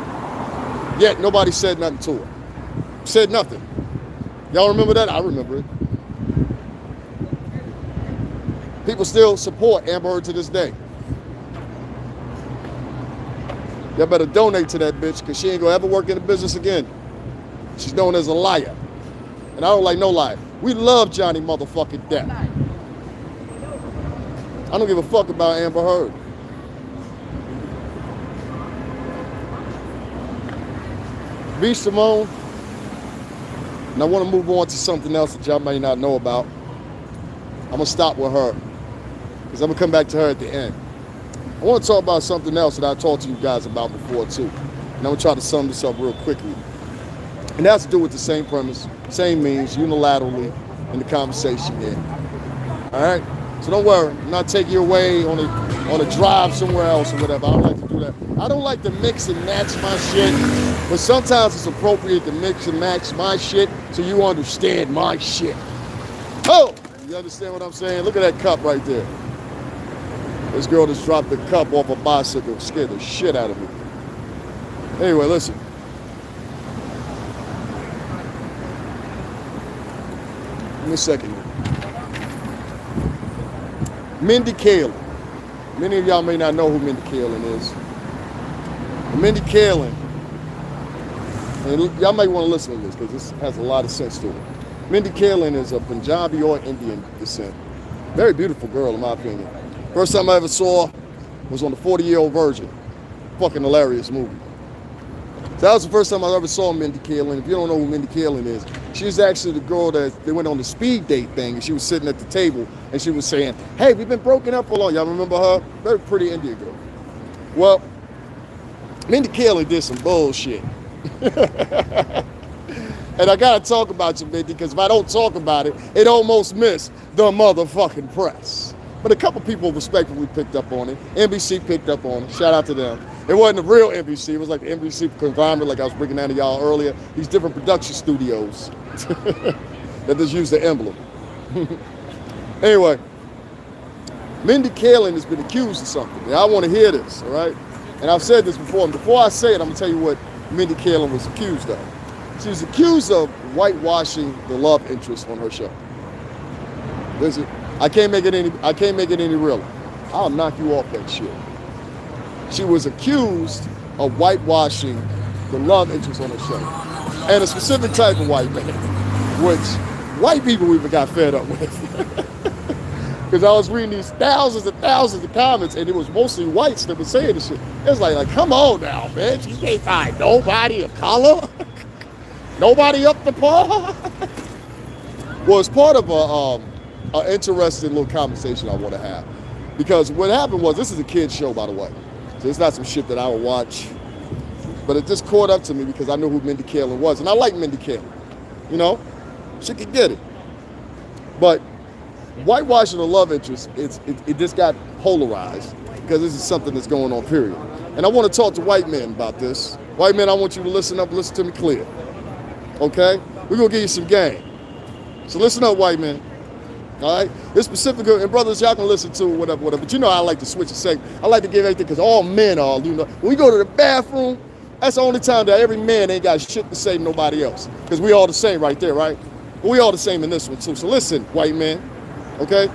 Speaker 1: Yet nobody said nothing to her. Said nothing. Y'all remember that? I remember it. People still support Amber Heard to this day. Y'all better donate to that bitch because she ain't gonna ever work in the business again. She's known as a liar. And I don't like no liar. We love Johnny motherfucking Depp. I don't give a fuck about Amber Heard. B.Simone. And I want to move on to something else that y'all may not know about. I'm going to stop with her because I'm going to come back to her at the end. I want to talk about something else that I talked to you guys about before too. And I'm going to try to sum this up real quickly. And that has to do with the same premise, same means, unilaterally in the conversation here. All right? So don't worry. I'm not taking you away on a drive somewhere else or whatever. I don't like to do that. I don't like to mix and match my shit. But sometimes it's appropriate to mix and match my shit so you understand my shit. Oh! You understand what I'm saying? Look at that cup right there. This girl just dropped the cup off a bicycle, scared the shit out of me. Anyway, listen. Give me a second here. Mindy Kaling. Many of y'all may not know who Mindy Kaling is. But Mindy Kaling, and y'all might want to listen to this because this has a lot of sense to it. Mindy Kaling is of Punjabi or Indian descent. Very beautiful girl, in my opinion. First time I ever saw her was on the 40-Year-Old Virgin. Fucking hilarious movie. So that was the first time I ever saw Mindy Kaling. If you don't know who Mindy Kaling is, she's actually the girl that they went on the speed date thing, and she was sitting at the table, and she was saying, hey, we've been broken up for long. Y'all remember her? Very pretty Indian girl. Well, Mindy Kaling did some bullshit. And I gotta talk about you, Mindy, because if I don't talk about it, it almost missed the motherfucking press. But a couple people respectively picked up on it. NBC picked up on it. Shout out to them. It wasn't the real NBC. It was like the NBC conglomerate, like I was breaking down to y'all earlier. These different production studios that just use the emblem. Anyway, Mindy Kaling has been accused of something. And I want to hear this, all right? And I've said this before. And before I say it, I'm going to tell you what Mindy Kaling was accused of. She was accused of whitewashing the love interest on her show. Listen, I can't make it any realer. I'll knock you off that shit. She was accused of whitewashing the love interest on her show. And a specific type of white man, which white people even got fed up with. Because I was reading these thousands and thousands of comments, and it was mostly whites that were saying this shit. It was like, come on now, bitch. You can't find nobody of color. Nobody up to par. Well, it's part of an interesting little conversation I want to have. Because what happened was, this is a kid's show, by the way. So it's not some shit that I would watch. But it just caught up to me because I knew who Mindy Kaling was. And I like Mindy Kaling. You know? She could get it. But whitewashing the love interest, it just got polarized because this is something that's going on, period. And I want to talk to white men about this. White men, I want you to listen up, listen to me clear. Okay? We're going to give you some game. So listen up, white men. All right? This specific, and brothers, y'all can listen to whatever. But you know I like to switch and say, I like to give everything because all men are, you know. When we go to the bathroom, that's the only time that every man ain't got shit to say to nobody else. Because we all the same right there, right? But we all the same in this one, too. So listen, white men. Okay?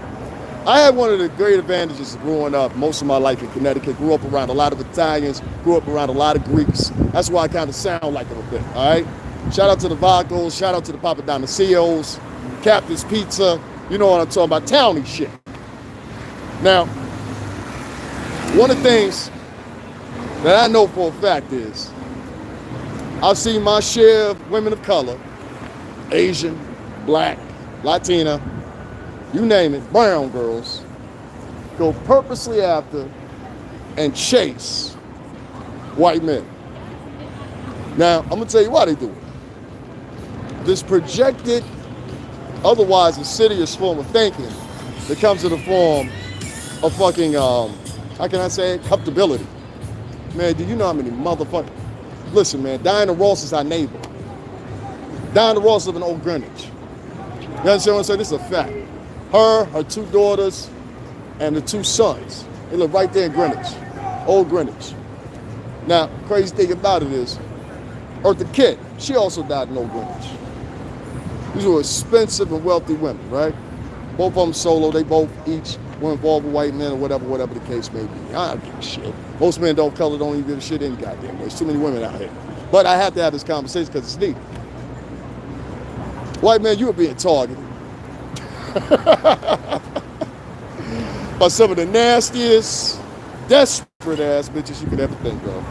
Speaker 1: I had one of the great advantages of growing up most of my life in Connecticut. Grew up around a lot of Italians, grew up around a lot of Greeks. That's why I kind of sound like them a bit, all right? Shout out to the Vagos, shout out to the Papadonasios, Captain's Pizza. You know what I'm talking about, towny shit. Now, one of the things that I know for a fact is I've seen my share of women of color, Asian, black, Latina, you name it, brown girls, go purposely after and chase white men. Now, I'm gonna tell you why they do it. This projected, otherwise insidious form of thinking that comes in the form of fucking, how can I say it, comfortability. Man, do you know how many motherfuckers? Listen, man, Diana Ross is our neighbor. Diana Ross lives in Old Greenwich. You understand what I'm saying? This is a fact. Her 2 daughters, and the 2 sons. They live right there in Greenwich, Old Greenwich. Now, crazy thing about it is, Eartha Kitt, she also died in Old Greenwich. These were expensive and wealthy women, right? Both of them solo, they both each were involved with white men or whatever the case may be. I don't give a shit. Most men don't color, don't even give a shit any goddamn way. There's too many women out here. But I have to have this conversation because it's needed. White man, you are being targeted by some of the nastiest, desperate ass bitches you could ever think of.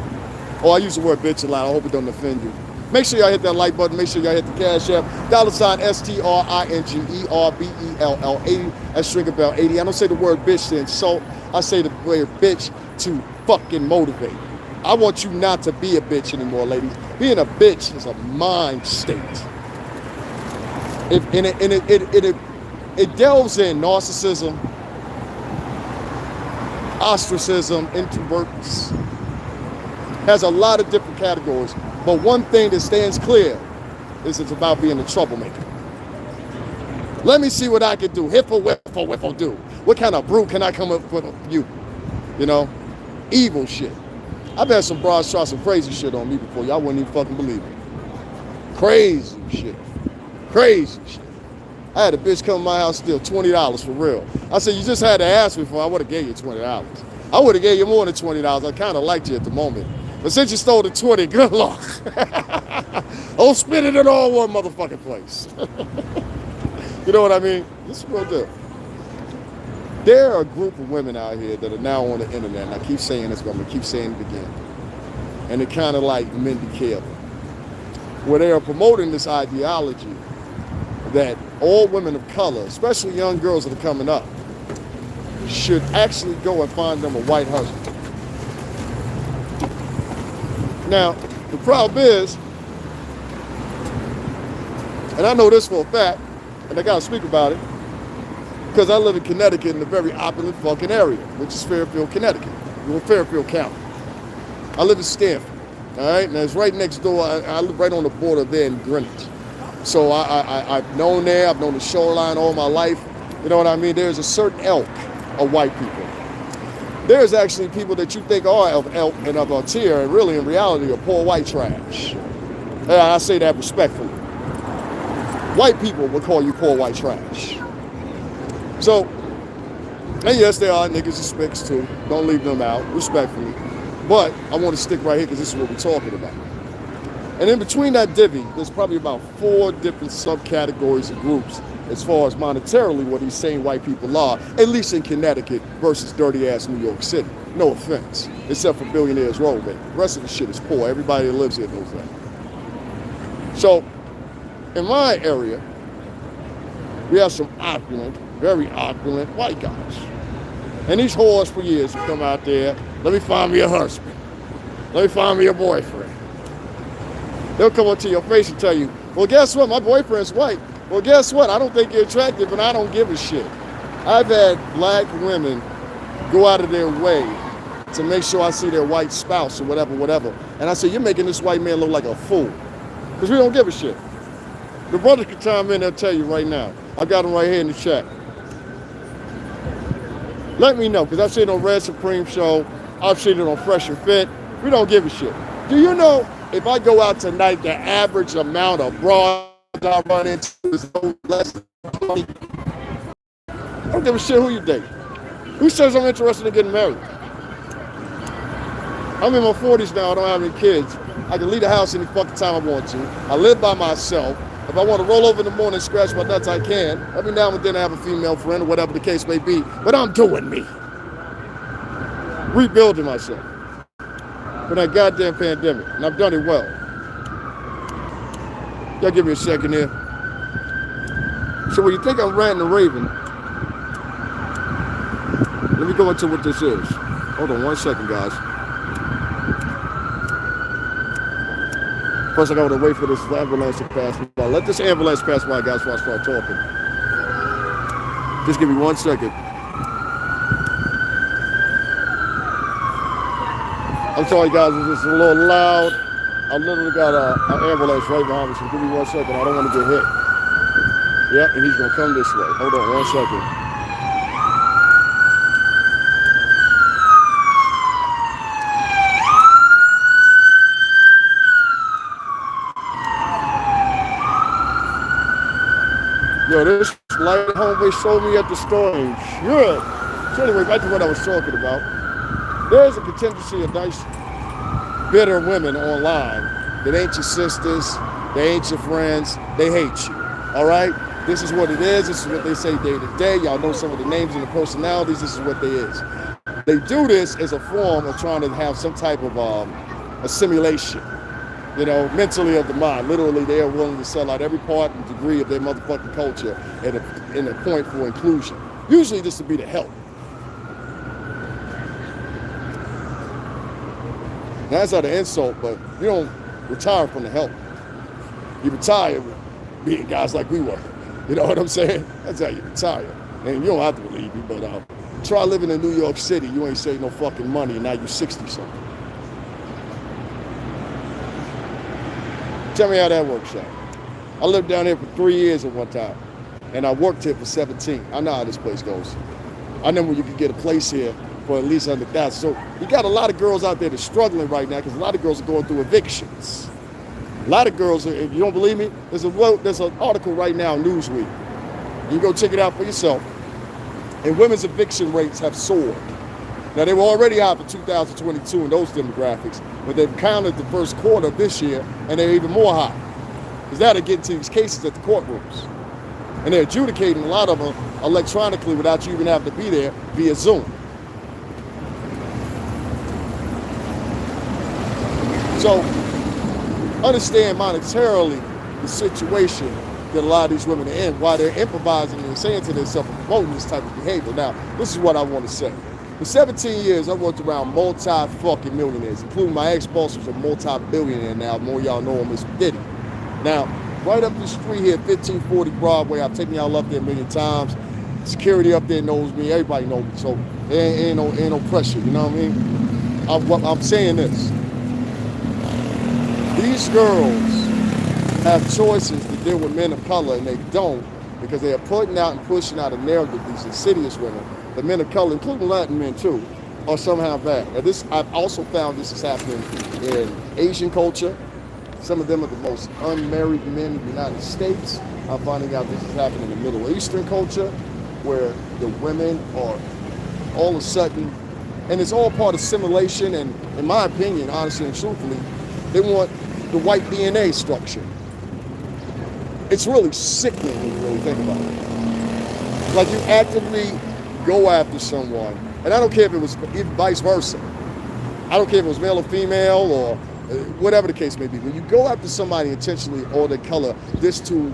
Speaker 1: Oh, I use the word bitch a lot. I hope it don't offend you. Make sure y'all hit that like button. Make sure y'all hit the Cash App. $STRINGERBELL80. That's Stringer Bell 80. I don't say the word bitch to insult. I say the word bitch to fucking motivate. I want you not to be a bitch anymore, ladies. Being a bitch is a mind state. It delves in narcissism, ostracism, introverts. Has a lot of different categories. But one thing that stands clear is it's about being a troublemaker. Let me see what I can do. Hiffle, whiffle, whiffle, do. What kind of brew can I come up with you? You know? Evil shit. I've had some broads try some crazy shit on me before. Y'all wouldn't even fucking believe it. Crazy shit. Crazy shit. I had a bitch come to my house steal $20 for real. I said, you just had to ask me for it. I would have gave you $20. I would have gave you more than $20. I kind of liked you at the moment. But since you stole the 20, good luck. Don't spend it in all one motherfucking place. You know what I mean? This is real deal. There are a group of women out here that are now on the internet, and I keep saying this, but I'm going to keep saying it again. And they're kind of like Mindy Kaling, where they are promoting this ideology that all women of color, especially young girls that are coming up, should actually go and find them a white husband. Now, the problem is, and I know this for a fact, and I gotta speak about it, because I live in Connecticut in a very opulent fucking area, which is Fairfield, Connecticut, Fairfield County. I live in Stamford, all right? And it's right next door. I live right on the border there in Greenwich. So I've known there, I've known the shoreline all my life. You know what I mean? There's a certain ilk of white people. There's actually people that you think are of ilk and of a tier, and really in reality are poor white trash. And I say that respectfully. White people would call you poor white trash. So, and yes, there are niggas and spicks too. Don't leave them out, respectfully. But I want to stick right here because this is what we're talking about. And in between that divvy, there's probably about 4 different subcategories and groups as far as monetarily what he's saying white people are, at least in Connecticut versus dirty-ass New York City. No offense, except for billionaires roll, baby. The rest of the shit is poor. Everybody that lives here knows that. So, in my area, we have some opulent, very opulent white guys. And these whores for years have come out there, let me find me a husband. Let me find me a boyfriend. They'll come up to your face and tell you, well, guess what? My boyfriend's white. Well, guess what? I don't think you're attractive, and I don't give a shit. I've had black women go out of their way to make sure I see their white spouse or whatever. And I say, you're making this white man look like a fool. Because we don't give a shit. The brother can chime in and tell you right now. I got him right here in the chat. Let me know, because I've seen it on Red Supreme Show. I've seen it on Fresh and Fit. We don't give a shit. Do you know, if I go out tonight, the average amount of broad I run into is no less than 20. I don't give a shit who you date. Who says I'm interested in getting married? I'm in my 40s now. I don't have any kids. I can leave the house any fucking time I want to. I live by myself. If I want to roll over in the morning and scratch my nuts, I can. Every now and then I have a female friend or whatever the case may be. But I'm doing me. Rebuilding myself. For that goddamn pandemic. And I've done it well. Y'all give me a second here. So when you think I'm ranting and raving, let me go into what this is. Hold on 1 second, guys. First, I got to wait for this ambulance to pass by. Let this ambulance pass by, guys, before I start talking. Just give me 1 second. I'm sorry, guys, it's just a little loud. I literally got an ambulance right behind me, so give me 1 second. I don't want to get hit. Yep, and he's going to come this way. Hold on 1 second. Yo, this light homeboy showed me at the store and shit. So anyway, back to what I was talking about. There's a contingency of nice, bitter women online that ain't your sisters, they ain't your friends, they hate you, all right? This is what it is. This is what they say day to day. Y'all know some of the names and the personalities. This is what they is. They do this as a form of trying to have some type of assimilation, you know, mentally of the mind. Literally, they are willing to sell out every part and degree of their motherfucking culture in a point for inclusion. Usually this would be to help. Now, that's not an insult, but you don't retire from the help. You retire being guys like we were. You know what I'm saying? That's how you retire. And you don't have to believe me, but try living in New York City. You ain't saved no fucking money, and now you're 60-something. Tell me how that works out. I lived down here for 3 years at one time, and I worked here for 17. I know how this place goes. I know when you can get a place here for at least $100,000. So you got a lot of girls out there that's struggling right now because a lot of girls are going through evictions. A lot of girls, if you don't believe me, there's an article right now in Newsweek. You can go check it out for yourself. And women's eviction rates have soared. Now, they were already high for 2022 in those demographics, but they've counted the first quarter of this year, and they're even more high. Because now they're getting to these cases at the courtrooms. And they're adjudicating a lot of them electronically without you even having to be there via Zoom. So, understand monetarily the situation that a lot of these women are in, why they're improvising and saying to themselves and promoting this type of behavior. Now, this is what I want to say. For 17 years, I worked around multi-fucking millionaires, including my ex-boss who's a multi-billionaire now. More of y'all know him as Diddy. Now, right up the street here, 1540 Broadway, I've taken y'all up there a million times. Security up there knows me, everybody knows me, so there ain't no pressure, you know what I mean? I'm saying this. These girls have choices to deal with men of color, and they don't, because they are putting out and pushing out a narrative, these insidious women, the men of color, including Latin men too, are somehow bad. And I've also found this is happening in Asian culture. Some of them are the most unmarried men in the United States. I'm finding out this is happening in the Middle Eastern culture, where the women are all of a sudden, and it's all part of assimilation, and in my opinion, honestly and truthfully, they want the white DNA structure. It's really sickening when you really think about it. Like, you actively go after someone, and I don't care if it was even vice versa. I don't care if it was male or female or whatever the case may be. When you go after somebody intentionally or their color, this to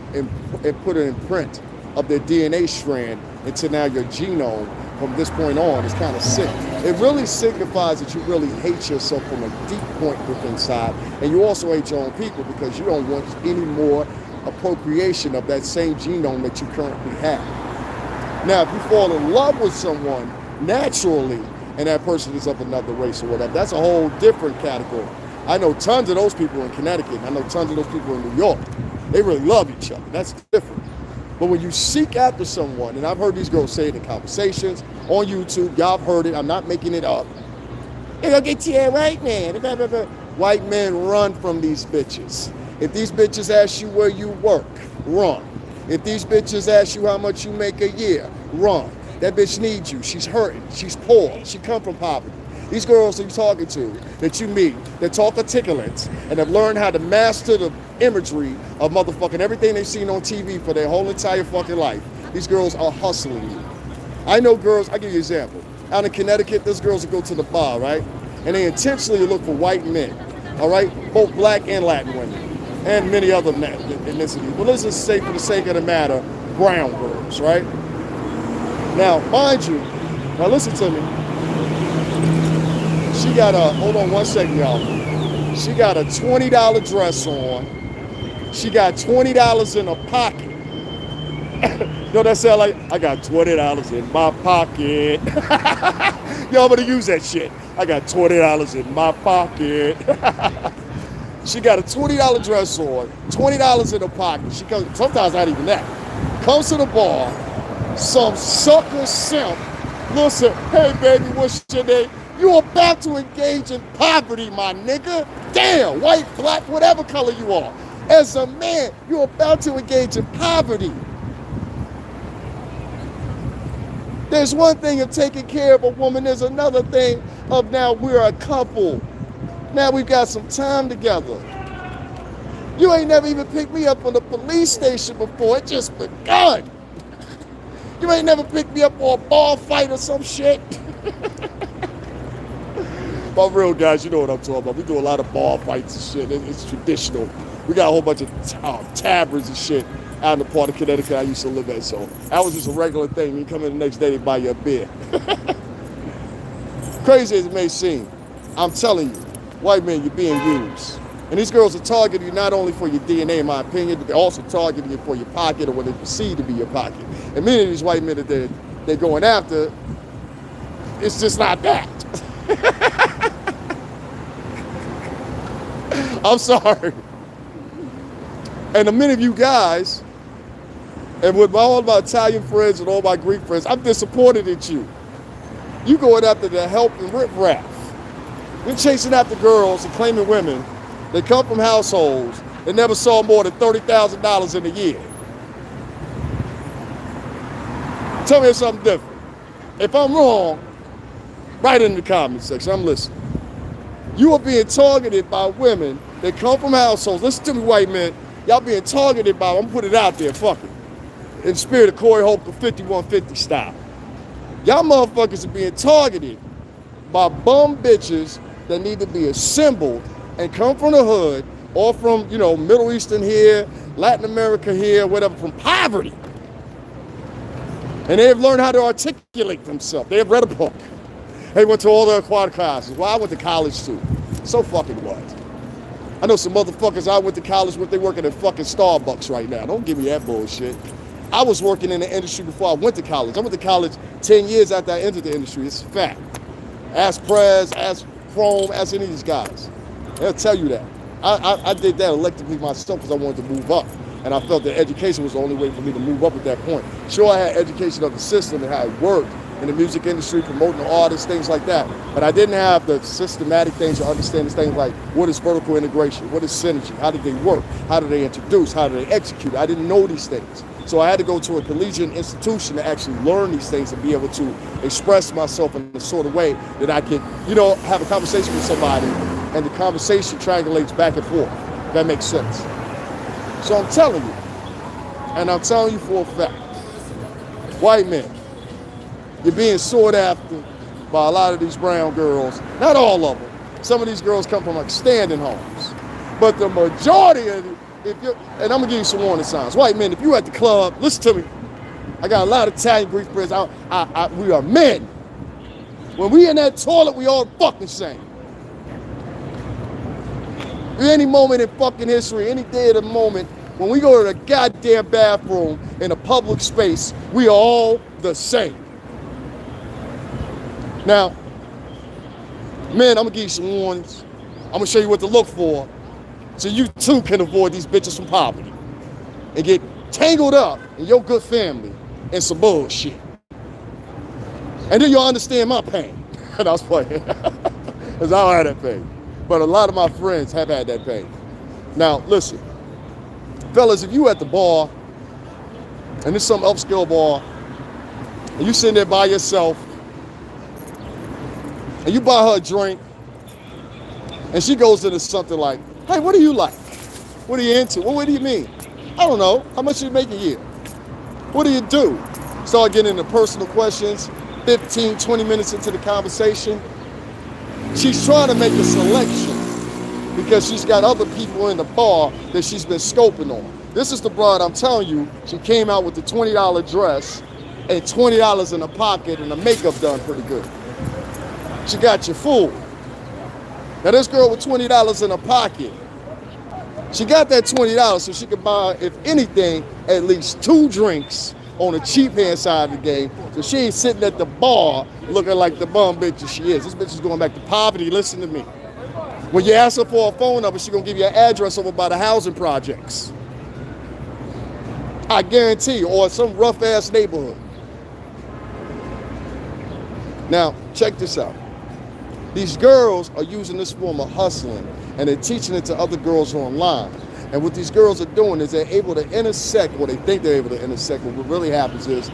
Speaker 1: put an imprint of their DNA strand into now your genome from this point on is kind of sick. It really signifies that you really hate yourself from a deep point within inside, and you also hate your own people because you don't want any more appropriation of that same genome that you currently have. Now, if you fall in love with someone naturally, and that person is of another race or whatever, that's a whole different category. I know tons of those people in Connecticut. I know tons of those people in New York. They really love each other. That's different. But when you seek after someone, and I've heard these girls say it in conversations on YouTube, y'all have heard it, I'm not making it up. They gonna get you a white man. White men run from these bitches. If these bitches ask you where you work, run. If these bitches ask you how much you make a year, run. That bitch needs you. She's hurting. She's poor. She come from poverty. These girls that you're talking to, that you meet, that talk articulate, and have learned how to master the imagery of motherfucking everything they've seen on TV for their whole entire fucking life. These girls are hustling you. I know girls, I'll give you an example. Out in Connecticut, there's girls that go to the bar, right? And they intentionally look for white men, all right? Both black and Latin women, and many other ethnicities. But let's just say, for the sake of the matter, brown girls, right? Now, mind you, now listen to me. She got a, hold on one second, y'all. She got a $20 dress on. She got $20 in her pocket. You know that sound like? I got $20 in my pocket. Y'all better use that shit. I got $20 in my pocket. She got a $20 dress on, $20 in her pocket. She comes, sometimes not even that. Comes to the bar, some sucker simp. Listen, hey baby, what's your name? You about to engage in poverty, my nigga. Damn, white, black, whatever color you are. As a man, you're about to engage in poverty. There's one thing of taking care of a woman. There's another thing of now we're a couple. Now we've got some time together. You ain't never even picked me up from the police station before. It just begun. You ain't never picked me up for a bar fight or some shit. My real guys, you know what I'm talking about. We do a lot of bar fights and shit. It's traditional. We got a whole bunch of taverns and shit out in the part of Connecticut I used to live at. So that was just a regular thing. You come in the next day, they buy you a beer. Crazy as it may seem, I'm telling you, white men, you're being used. And these girls are targeting you not only for your DNA, in my opinion, but they're also targeting you for your pocket or what they perceive to be your pocket. And many of these white men that they're going after, it's just not that. I'm sorry. And the many of you guys, and with all my Italian friends and all my Greek friends, I'm disappointed at you. You going after the help and riffraff. You're chasing after girls and claiming women that come from households that never saw more than $30,000 in a year. Tell me something different. If I'm wrong, write it in the comment section. I'm listening. You are being targeted by women that come from households. Listen to me, white men. Y'all being targeted by, I'm gonna put it out there, fuck it. In the spirit of Corey Holcomb 5150 style. Y'all motherfuckers are being targeted by bum bitches that need to be assembled and come from the hood or from, you know, Middle Eastern here, Latin America here, whatever, from poverty. And they have learned how to articulate themselves. They have read a book. They went to all the aquatic classes. Well, I went to college too. So fucking what? I know some motherfuckers I went to college with, they working at fucking Starbucks right now. Don't give me that bullshit. I was working in the industry before I went to college. I went to college 10 years after I entered the industry. It's a fact. Ask Prez, ask Chrome, ask any of these guys. They'll tell you that. I did that electively myself because I wanted to move up. And I felt that education was the only way for me to move up at that point. Sure, I had education of the system and how it worked in the music industry, promoting the artists, things like that. But I didn't have the systematic things or understanding things like what is vertical integration, what is synergy, how did they work, how do they introduce, how do they execute. I didn't know these things. So I had to go to a collegiate institution to actually learn these things and be able to express myself in the sort of way that I could, you know, have a conversation with somebody and the conversation triangulates back and forth. If that makes sense. So I'm telling you, and I'm telling you for a fact, white men, you're being sought after by a lot of these brown girls. Not all of them. Some of these girls come from like standing homes. But the majority of them, and I'm gonna give you some warning signs. White men, if you at the club, listen to me. I got a lot of Italian Greek friends. We are men. When we in that toilet, we all fucking same. Any moment in fucking history, any day of the moment, when we go to the goddamn bathroom in a public space, we are all the same. Now, men, I'm gonna give you some warnings. I'm gonna show you what to look for so you too can avoid these bitches from poverty and get tangled up in your good family and some bullshit. And then you'll understand my pain. And I was playing, because I don't have that pain. But a lot of my friends have had that pain. Now, listen, fellas, if you at the bar, and it's some upscale bar, And you sitting there by yourself, and you buy her a drink, and she goes into something like, hey, what do you like? What are you into? Well, what do you mean? I don't know. How much do you make a year? What do you do? Start getting into personal questions. 15, 20 minutes into the conversation, she's trying to make a selection because she's got other people in the bar that she's been scoping on. This is the broad, I'm telling you, she came out with the $20 dress and $20 in her pocket and the makeup done pretty good. She got you fooled. Now this girl with $20 in her pocket, she got that $20 so she could buy, if anything, at least 2 drinks on the cheap hand side of the game, so she ain't sitting at the bar looking like the bum bitch that she is. This bitch is going back to poverty. Listen to me. When you ask her for a phone number, she's gonna give you an address over by the housing projects. I guarantee you, or some rough ass neighborhood. Now, check this out. These girls are using this form of hustling and they're teaching it to other girls online. And what these girls are doing is they're able to intersect, or they think they're able to intersect, but what really happens is,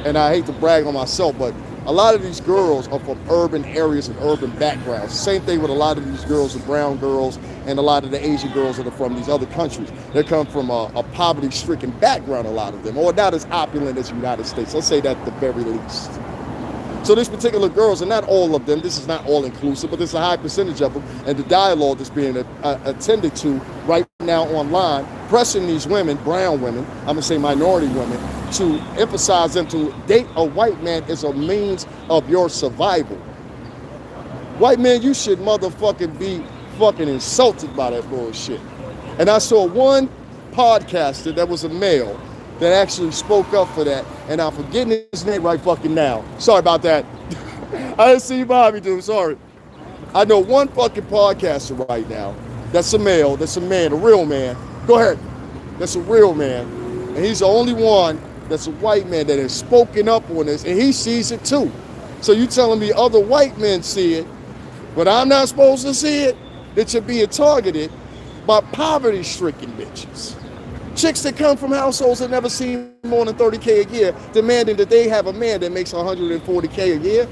Speaker 1: and I hate to brag on myself, but a lot of these girls are from urban areas and urban backgrounds. Same thing with a lot of these girls, the brown girls, and a lot of the Asian girls that are from these other countries. They come from a poverty-stricken background, a lot of them, or not as opulent as the United States. Let's say that at the very least. So these particular girls, and not all of them, this is not all inclusive, but there's a high percentage of them, and the dialogue that's being attended to right now online, pressing these women, brown women, I'm gonna say minority women, to emphasize them to date a white man is a means of your survival. White men, you should motherfucking be fucking insulted by that bullshit. And I saw one podcaster that was a male that actually spoke up for that, and I'm forgetting his name right fucking now. Sorry about that. I didn't see you behind me, dude, sorry. I know one fucking podcaster right now that's a male, that's a man, a real man. Go ahead. That's a real man. And he's the only one that's a white man that has spoken up on this, and he sees it too. So you telling me other white men see it, but I'm not supposed to see it? That you're being targeted by poverty-stricken bitches. Chicks that come from households that never see more than 30K a year, demanding that they have a man that makes 140K a year.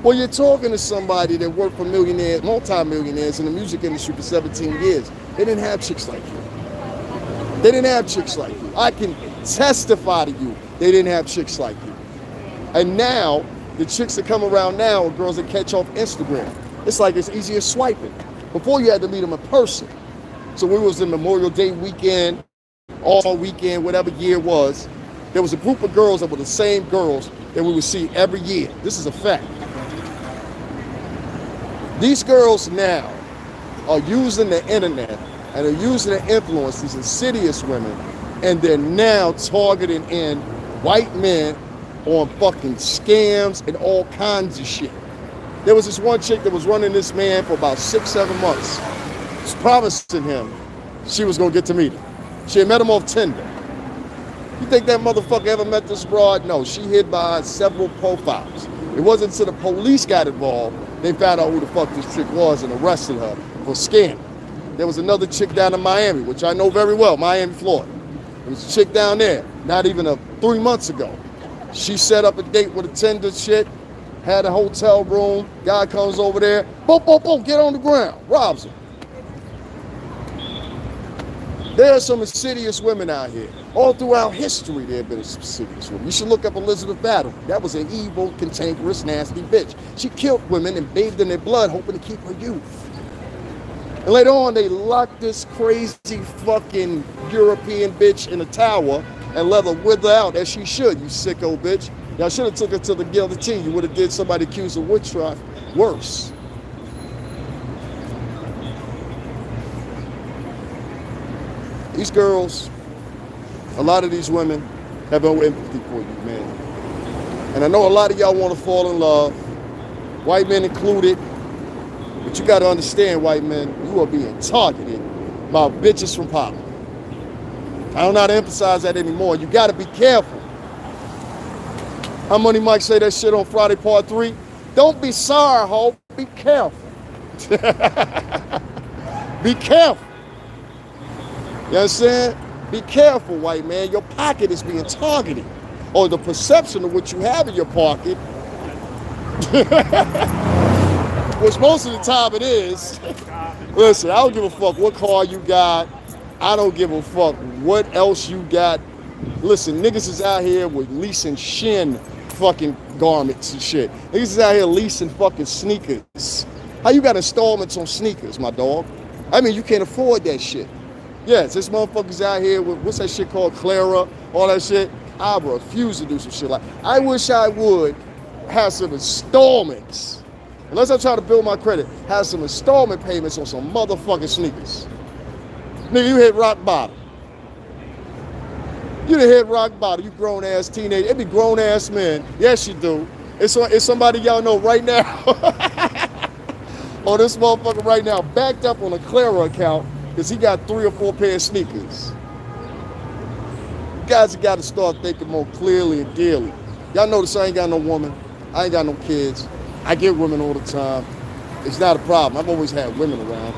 Speaker 1: Well, you're talking to somebody that worked for millionaires, multi-millionaires in the music industry for 17 years. They didn't have chicks like you. They didn't have chicks like you. I can testify to you, they didn't have chicks like you. And now, the chicks that come around now are girls that catch off Instagram. It's like it's easier swiping. Before you had to meet them in person. So we was in Memorial Day weekend, all weekend, whatever year it was. There was a group of girls that were the same girls that we would see every year. This is a fact. These girls now are using the internet and are using the influence, these insidious women, and they're now targeting in white men on fucking scams and all kinds of shit. There was this one chick that was running this man for about 6-7 months. Was promising him she was gonna get to meet him. She had met him off Tinder. You think that motherfucker ever met this broad? No, she hid behind several profiles. It wasn't until the police got involved, they found out who the fuck this chick was and arrested her for scamming. There was another chick down in Miami, which I know very well, Miami, Florida. There was a chick down there, not even 3 months ago. She set up a date with a Tinder chick, had a hotel room, guy comes over there, boom, boom, boom, get on the ground, robs him. There are some insidious women out here. All throughout history, there have been some insidious women. You should look up Elizabeth Battle. That was an evil, cantankerous, nasty bitch. She killed women and bathed in their blood, hoping to keep her youth. And later on, they locked this crazy fucking European bitch in a tower and let her wither out as she should, you sicko bitch. Y'all should have took her to the guillotine. You would have did somebody accused of witchcraft worse. These girls, a lot of these women have no empathy for you, man. And I know a lot of y'all want to fall in love, white men included, but you got to understand, white men, you are being targeted by bitches from poverty. I don't know how to emphasize that anymore. You got to be careful. How Money Mike say that shit on Friday Part 3? Don't be sorry, ho. Be careful. Be careful. You understand? Be careful, white man. Your pocket is being targeted. or the perception of what you have in your pocket, which most of the time it is. Listen, I don't give a fuck what car you got. I don't give a fuck what else you got. Listen, niggas is out here with leasing shin fucking garments and shit. Niggas is out here leasing fucking sneakers. How you got installments on sneakers, my dog? I mean, you can't afford that shit. Yes, this motherfuckers out here with, what's that shit called, Clara, all that shit. I refuse to do some shit like that. I wish I would have some installments. Unless I'm trying to build my credit, have some installment payments on some motherfucking sneakers. Nigga, you hit rock bottom. You done hit rock bottom, you grown ass teenager. It be grown ass men. Yes, you do. It's somebody y'all know right now. Or this motherfucker right now backed up on a Clara account because he got 3 or 4 pair of sneakers. You guys have got to start thinking more clearly and dearly. Y'all notice I ain't got no woman. I ain't got no kids. I get women all the time. It's not a problem. I've always had women around.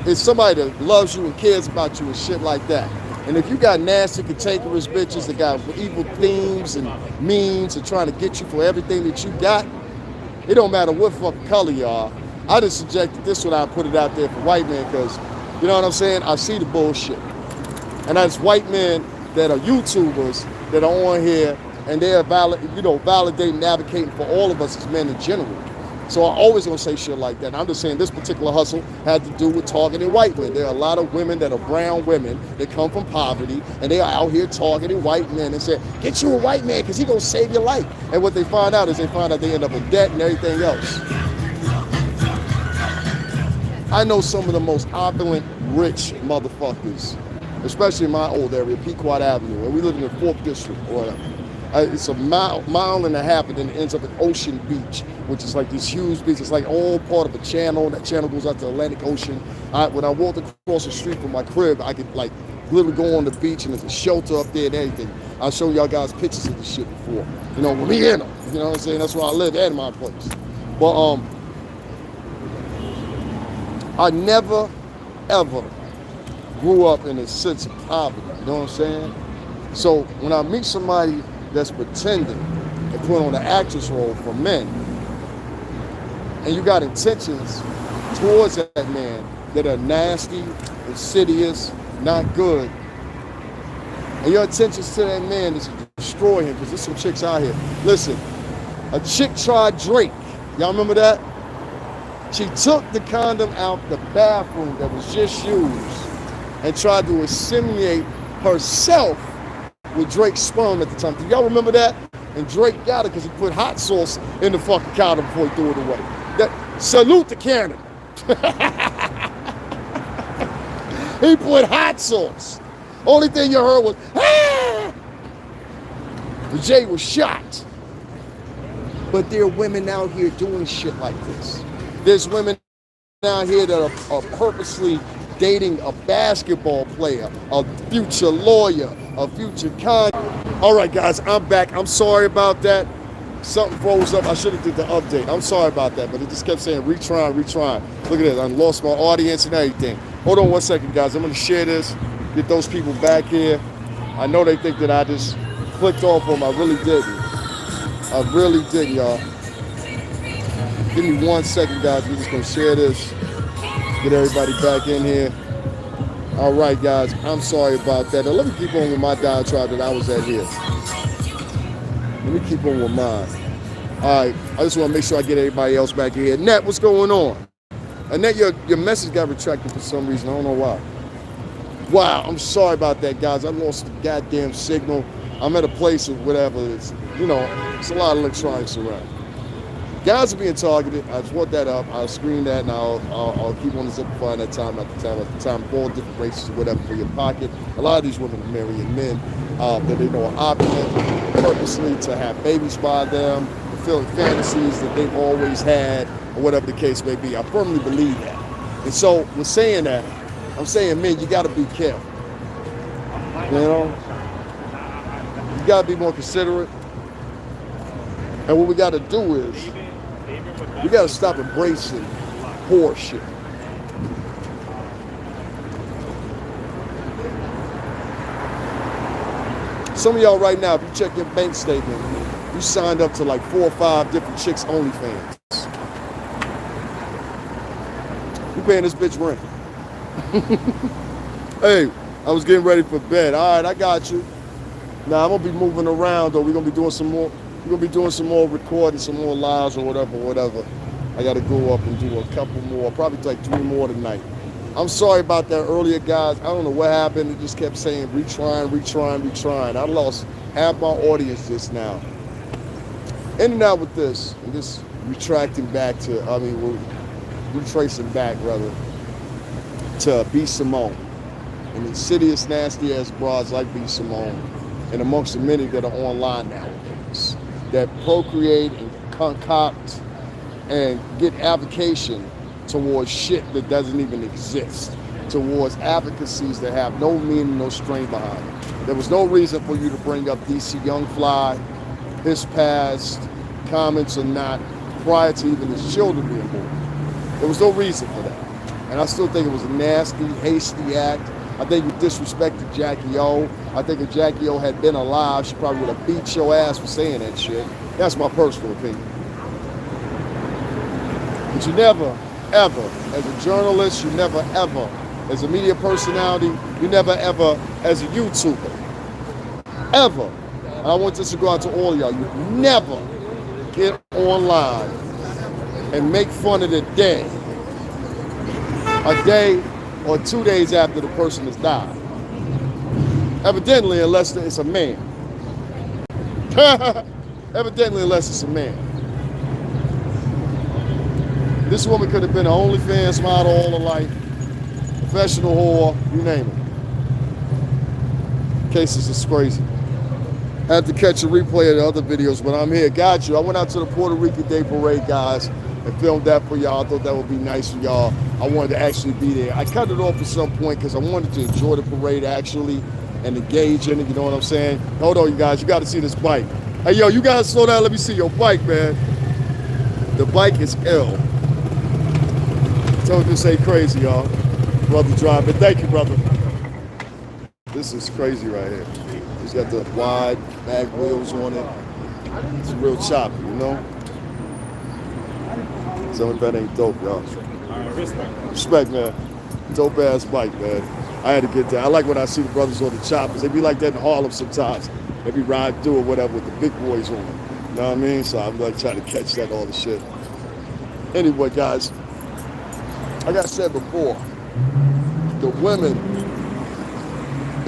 Speaker 1: It's somebody that loves you and cares about you and shit like that. And if you got nasty, cantankerous bitches that got evil themes and means and trying to get you for everything that you got, it don't matter what fucking color you are. I just subjected this one, I put it out there for white men because, you know what I'm saying? I see the bullshit. And that's white men that are YouTubers that are on here and they're validating and advocating for all of us as men in general. So I'm always gonna say shit like that. And I'm just saying this particular hustle had to do with targeting white men. There are a lot of women that are brown women that come from poverty and they are out here targeting white men and say, get you a white man because he gonna save your life. And what they find out is they find out they end up in debt and everything else. I know some of the most opulent, rich motherfuckers, especially in my old area, Pequot Avenue, and we live in the 4th District or whatever. It's a mile and a half, and then it ends up at Ocean Beach, which is like this huge beach. It's like all part of a channel. That channel goes out to the Atlantic Ocean. When I walked across the street from my crib, I could like literally go on the beach, and there's a shelter up there and everything. I'll show y'all guys pictures of this shit before. You know, with me in them. You know what I'm saying? That's where I live and my place. But I never, ever grew up in a sense of poverty. You know what I'm saying? So when I meet somebody that's pretending and put on an actress role for men, and you got intentions towards that man that are nasty, insidious, not good, and your intentions to that man is to destroy him, because there's some chicks out here. Listen, a chick tried Drake. Y'all remember that? She took the condom out the bathroom that was just used and tried to assimilate herself with Drake's sperm at the time. Do y'all remember that? And Drake got it because he put hot sauce in the fucking condom before he threw it away. Salute to Canada. He put hot sauce. Only thing you heard was, ah! Jay was shot. But there are women out here doing shit like this. There's women out here that are purposely dating a basketball player, a future lawyer, a future All right, guys, I'm back. I'm sorry about that. Something froze up. I should have did the update. I'm sorry about that, but it just kept saying retrying. Look at this. I lost my audience and everything. Hold on 1 second, guys. I'm going to share this, get those people back here. I know they think that I just clicked off them. I really didn't, y'all. Give me 1 second, guys. We're just going to share this, get everybody back in here. All right, guys, I'm sorry about that. Now, let me keep on with my diatribe that I was at here. Let me keep on with mine. All right, I just want to make sure I get everybody else back here. Annette, what's going on? Annette, your message got retracted for some reason. I don't know why. Wow, I'm sorry about that, guys. I lost the goddamn signal. I'm at a place or whatever. It's, you know, it's a lot of electronics around. Guys are being targeted. I just want that up. I'll screen that, and I'll keep on simplifying that time after time. All different races or whatever for your pocket. A lot of these women are marrying men that they know are opulent, purposely to have babies by them, fulfilling fantasies that they've always had, or whatever the case may be. I firmly believe that. And so, with saying that, I'm saying, men, you got to be careful. You know, you got to be more considerate. And what we got to do is, we got to stop embracing horse shit. Some of y'all right now, if you check your bank statement, you signed up to like 4 or 5 different chicks OnlyFans. You paying this bitch rent. Hey, I was getting ready for bed. All right, I got you. Now I'm gonna be moving around, though. We're gonna be doing some more. We're gonna be doing some more recording, some more lives or whatever. I gotta go up and do a couple more, probably like 3 more tonight. I'm sorry about that earlier, guys. I don't know what happened. It just kept saying retrying. I lost half my audience just now. In and out with this, and this retracting back to, we're retracing back rather to B.Simone and insidious, nasty ass broads like B.Simone, and amongst the many that are online nowadays that procreate and concoct and get avocation towards shit that doesn't even exist, towards advocacies that have no meaning, no strength behind it. There was no reason for you to bring up DC Youngfly, his past, comments or not, prior to even his children being born. There was no reason for that. And I still think it was a nasty, hasty act. I think you disrespected Jacky O. I think if Jacky O had been alive, she probably would have beat your ass for saying that shit. That's my personal opinion. But you never, ever, as a journalist, you never, ever, as a media personality, you never, ever, as a YouTuber, ever, and I want this to go out to all of y'all, you never get online and make fun of the day, a day or 2 days after the person has died. Evidently, unless it's a man. Evidently, unless it's a man. This woman could have been an OnlyFans model all her life, professional whore, you name it. Cases is crazy. I had to catch a replay of the other videos, but I'm here. Got you. I went out to the Puerto Rican Day Parade, guys, and filmed that for y'all. I thought that would be nice for y'all. I wanted to actually be there. I cut it off at some point because I wanted to enjoy the parade actually and engage in it, you know what I'm saying? Hold on, you guys. You got to see this bike. Hey, yo, you guys slow down. Let me see your bike, man. The bike is ill. Don't just say crazy, y'all. Brother driving. Thank you, brother. This is crazy right here. It's got the wide mag wheels on it. It's real choppy, you know? Some of that ain't dope, y'all. Respect, man. Dope ass bike, man. I had to get that. I like when I see the brothers on the choppers. They be like that in Harlem sometimes. They be riding through or whatever with the big boys on them. You know what I mean? So I'm like trying to catch that all the shit. Anyway, guys. Like I said before, the women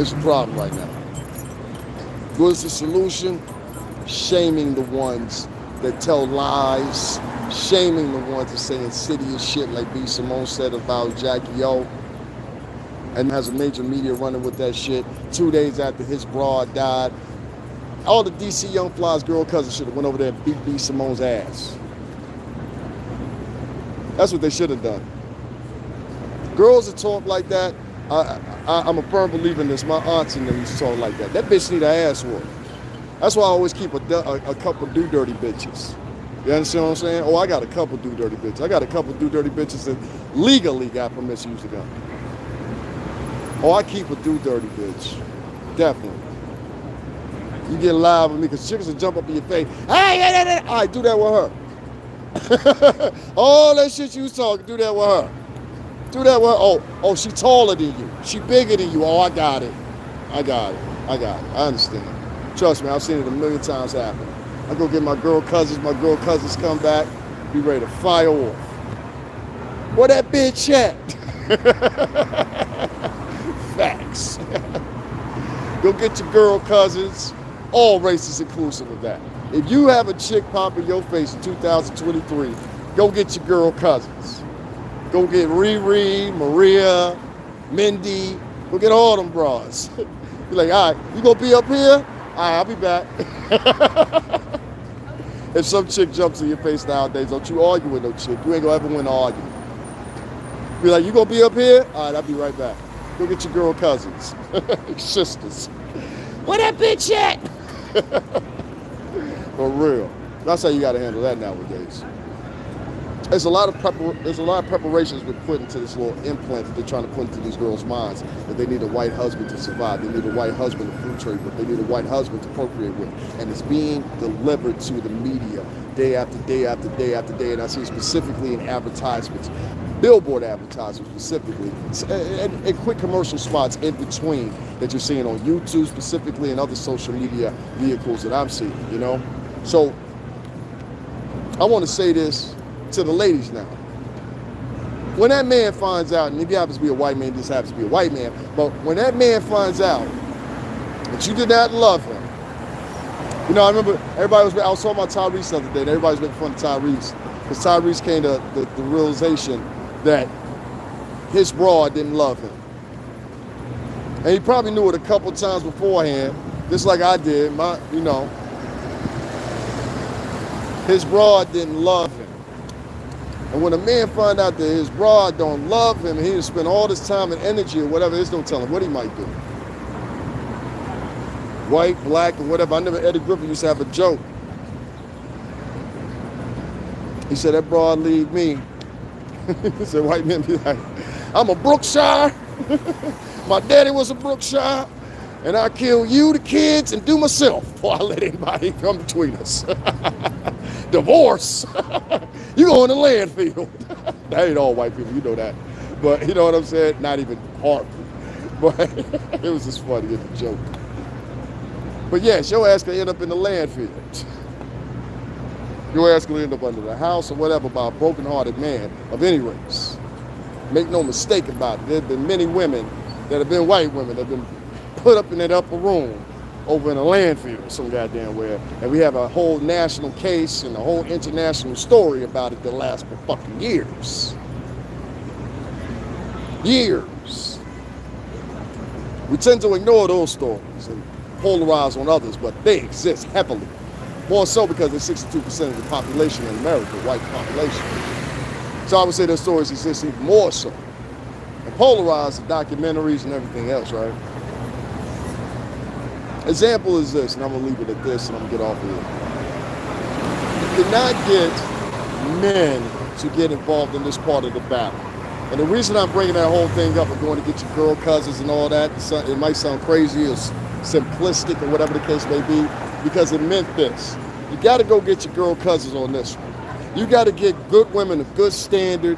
Speaker 1: is a problem right now. What is the solution? Shaming the ones that tell lies, shaming the ones that say insidious shit like B.Simone said about Jacky O, and has a major media running with that shit 2 days after his broad died. All the DC Youngfly's girl cousins should have went over there and beat B.Simone's ass. That's what they should have done. Girls that talk like that, I'm a firm believer in this. My aunts and them used to talk like that. That bitch need her ass whooped. That's why I always keep a couple do dirty bitches. You understand what I'm saying? Oh, I got a couple do dirty bitches. I got a couple do dirty bitches that legally got permission to use the gun. Oh, I keep a do dirty bitch. Definitely. You get live with me because chicks will jump up in your face. Hey, all right, do that with her. All that shit you was talking, do that with her. Do that with her. Oh, she taller than you. She bigger than you. Oh, I got it. I understand. Trust me, I've seen it a million times happen. I go get my girl cousins come back, be ready to fire off. Where that bitch at? Facts. Go get your girl cousins, all races inclusive of that. If you have a chick pop in your face in 2023, go get your girl cousins. Go get Riri, Maria, Mindy. Go get all them bras. Be like, all right, you gonna be up here? All right, I'll be back. If some chick jumps in your face nowadays, don't you argue with no chick. You ain't gonna ever win an argument. Be like, you gonna be up here? All right, I'll be right back. Go get your girl cousins, sisters. Where that bitch at? For real. That's how you gotta handle that nowadays. There's a lot of preparations been put into this little implant that they're trying to put into these girls' minds, that they need a white husband to survive. They need a white husband to food trade with. They need a white husband to procreate with. And it's being delivered to the media day after day after day after day. And I see specifically in advertisements, billboard advertisements specifically, and quick commercial spots in between that you're seeing on YouTube specifically and other social media vehicles that I'm seeing, you know? So I want to say this to the ladies now. When that man finds out, and if he happens to be a white man, this happens to be a white man, but when that man finds out that you did not love him, you know, I remember I was talking about Tyrese the other day, and everybody's making fun of Tyrese, because Tyrese came to the realization that his broad didn't love him. And he probably knew it a couple times beforehand, just like I did, his broad didn't love him. And when a man find out that his broad don't love him, and he didn't spend all this time and energy or whatever, there's no telling what he might do. White, black, or whatever. I remember Eddie Griffin used to have a joke. He said, that broad leave me. He said, white men be like, I'm a Brookshire. My daddy was a Brookshire. And I kill you, the kids, and do myself before I let anybody come between us. Divorce. You go in the landfill. That ain't all white people, you know that. But you know what I'm saying? Not even hard. But it was just funny, it's a joke. But yes, your ass can end up in the landfill. Your ass can end up under the house or whatever by a broken-hearted man of any race. Make no mistake about it. There have been many women that have been white women that have been put up in that upper room over in a landfill some goddamn where, and we have a whole national case and a whole international story about it that lasts for fucking years. Years. We tend to ignore those stories and polarize on others, but they exist heavily. More so because they're 62% of the population in America, white population. So I would say those stories exist even more so. And polarize the documentaries and everything else, right? Example is this, and I'm gonna leave it at this, and I'm gonna get off of it. You cannot get men to get involved in this part of the battle. And the reason I'm bringing that whole thing up, I'm going to get your girl cousins and all that, it might sound crazy or simplistic or whatever the case may be, because it meant this. You gotta go get your girl cousins on this one. You gotta get good women of good standard,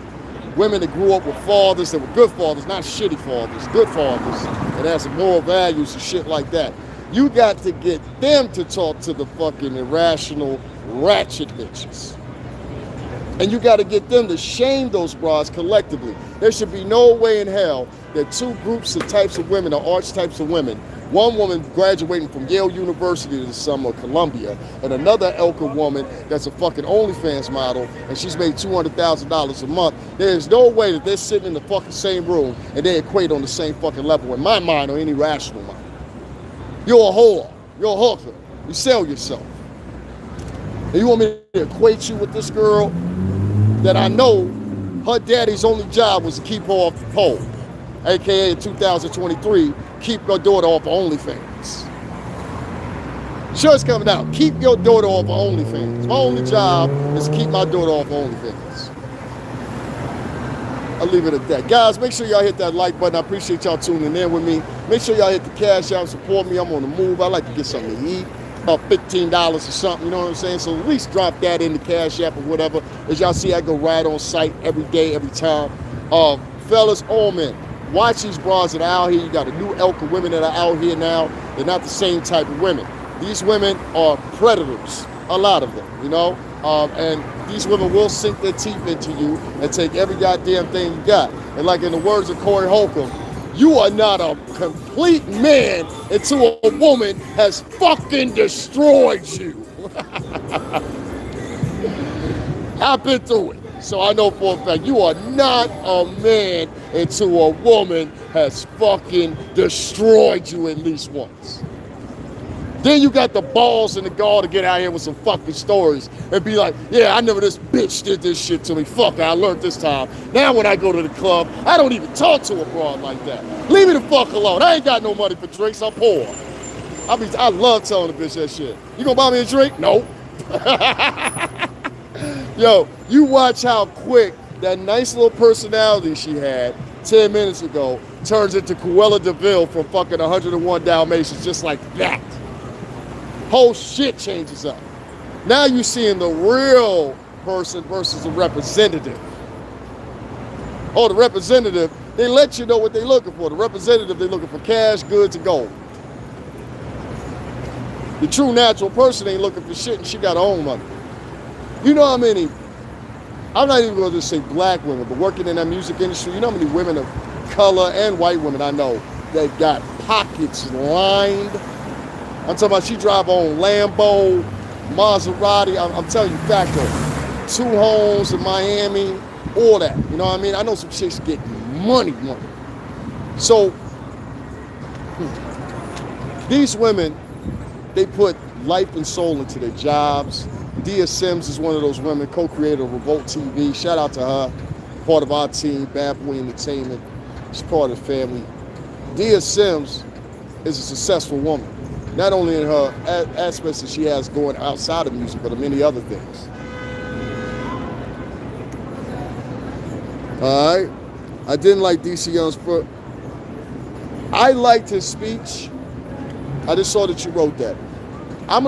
Speaker 1: women that grew up with fathers that were good fathers, not shitty fathers, good fathers, and had some moral values and shit like that. You got to get them to talk to the fucking irrational, ratchet bitches. And you got to get them to shame those bras collectively. There should be no way in hell that two groups of types of women, or archetypes of women, one woman graduating from Yale University this summer, Columbia, and another Elka woman that's a fucking OnlyFans model, and she's made $200,000 a month. There's no way that they're sitting in the fucking same room and they equate on the same fucking level in my mind or any rational mind. You're a whore. You're a hooker. You sell yourself. And you want me to equate you with this girl that I know her daddy's only job was to keep her off the pole, aka in 2023, keep your daughter off of OnlyFans. Sure, it's coming out. Keep your daughter off of OnlyFans. My only job is to keep my daughter off of OnlyFans. I'll leave it at that. Guys, make sure y'all hit that like button. I appreciate y'all tuning in with me. Make sure y'all hit the cash out, support me. I'm on the move. I like to get something to eat. About $15 or something, you know what I'm saying? So at least drop that in the cash app or whatever. As y'all see, I go right on site every day, every time. Fellas, all men, watch these bras that are out here. You got a new elk of women that are out here now. They're not the same type of women. These women are predators, a lot of them, you know? And these women will sink their teeth into you and take every goddamn thing you got. And like in the words of Corey Holcomb, you are not a complete man until a woman has fucking destroyed you. I've been through it, so I know for a fact you are not a man until a woman has fucking destroyed you at least once. Then you got the balls and the gall to get out here with some fucking stories and be like, yeah, I never this bitch did this shit to me. Fuck, I learned this time. Now when I go to the club, I don't even talk to a broad like that. Leave me the fuck alone. I ain't got no money for drinks. I'm poor. I love telling a bitch that shit. You gonna buy me a drink? No. Yo, you watch how quick that nice little personality she had 10 minutes ago turns into Cruella DeVille from fucking 101 Dalmatians just like that. Whole shit changes up. Now you're seeing the real person versus the representative. Oh, the representative, they let you know what they're looking for. The representative, they're looking for cash, goods, and gold. The true natural person ain't looking for shit and she got her own money. You know how many, I'm not even going to just say black women, but working in that music industry, you know how many women of color and white women I know that got pockets lined? I'm talking about she drive her own Lambo, Maserati, I'm telling you, facto. 2 homes in Miami, all that. You know what I mean? I know some chicks get money. So, these women, they put life and soul into their jobs. Dia Sims is one of those women, co-creator of Revolt TV. Shout out to her, part of our team, Bad Boy Entertainment. She's part of the family. Dia Sims is a successful woman, not only in her aspects that she has going outside of music, but in many other things. All right, I didn't like DC Young's. I liked his speech. I just saw that you wrote that. I'm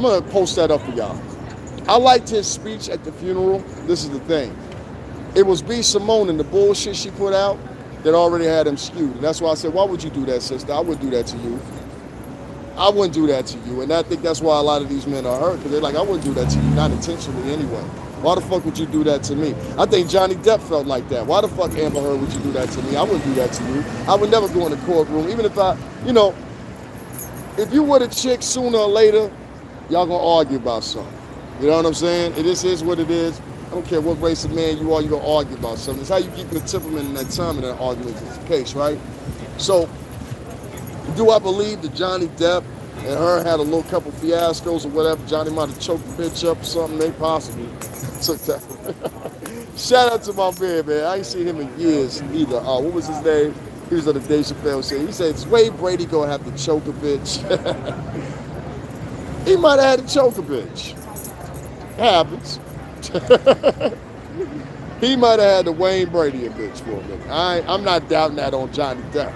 Speaker 1: gonna post that up for y'all. I liked his speech at the funeral. This is the thing. It was B.Simone and the bullshit she put out that already had him skewed. And that's why I said, why would you do that, sister? I wouldn't do that to you. I wouldn't do that to you. And I think that's why a lot of these men are hurt, because they're like, I wouldn't do that to you, not intentionally anyway. Why the fuck would you do that to me? I think Johnny Depp felt like that. Why the fuck, Amber Heard, would you do that to me? I wouldn't do that to you. I would never go in the courtroom, even if I, if you were a chick, sooner or later, y'all gonna argue about something. You know what I'm saying? It is what it is. I don't care what race of man you are, you're gonna argue about something. It's how you keep the temperament in that time in that argument is the case, right? So, do I believe that Johnny Depp and her had a little couple fiascos or whatever? Johnny might have choked the bitch up or something, maybe possibly. Took that. Shout out to my man. I ain't seen him in years either. What was his name? He was on the Dave Chappelle show. He said, is Wade Brady gonna have to choke a bitch? He might have had to choke a bitch. Happens. He might have had to Wayne Brady a bitch for a minute. I'm not doubting that on Johnny Depp.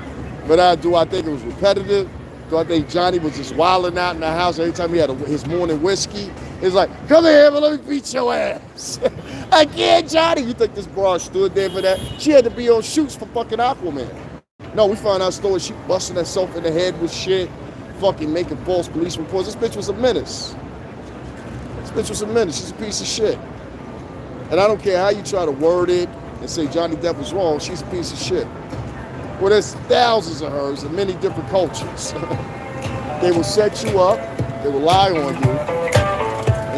Speaker 1: But do I think it was repetitive? Do I think Johnny was just wilding out in the house every time he had his morning whiskey? It's like, come here, but let me beat your ass. Again, Johnny. You think this broad stood there for that? She had to be on shoots for fucking Aquaman. No, we found out stories. She busting herself in the head with shit, fucking making false police reports. This bitch was a menace. She's a piece of shit. And I don't care how you try to word it and say Johnny Depp was wrong. She's a piece of shit. Well, there's thousands of hers in many different cultures. They will set you up. They will lie on you.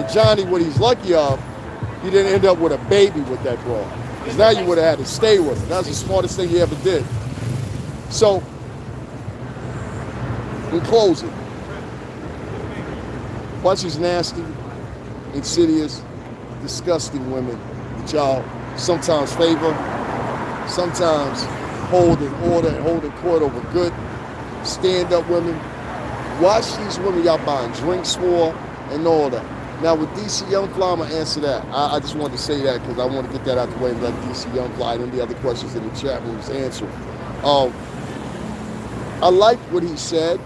Speaker 1: And Johnny, what he's lucky of, he didn't end up with a baby with that broad. Because now you would have had to stay with her. That's the smartest thing he ever did. So, in closing, bunch of nasty, insidious, disgusting women that y'all sometimes favor, sometimes hold in order and hold in court over good, stand-up women. Watch these women y'all buying drinks for and all that. Now with DC Youngfly, I'm going to answer that. I just wanted to say that because I want to get that out the way and let DC Youngfly and any other questions in the chat rooms answer. I liked what he said.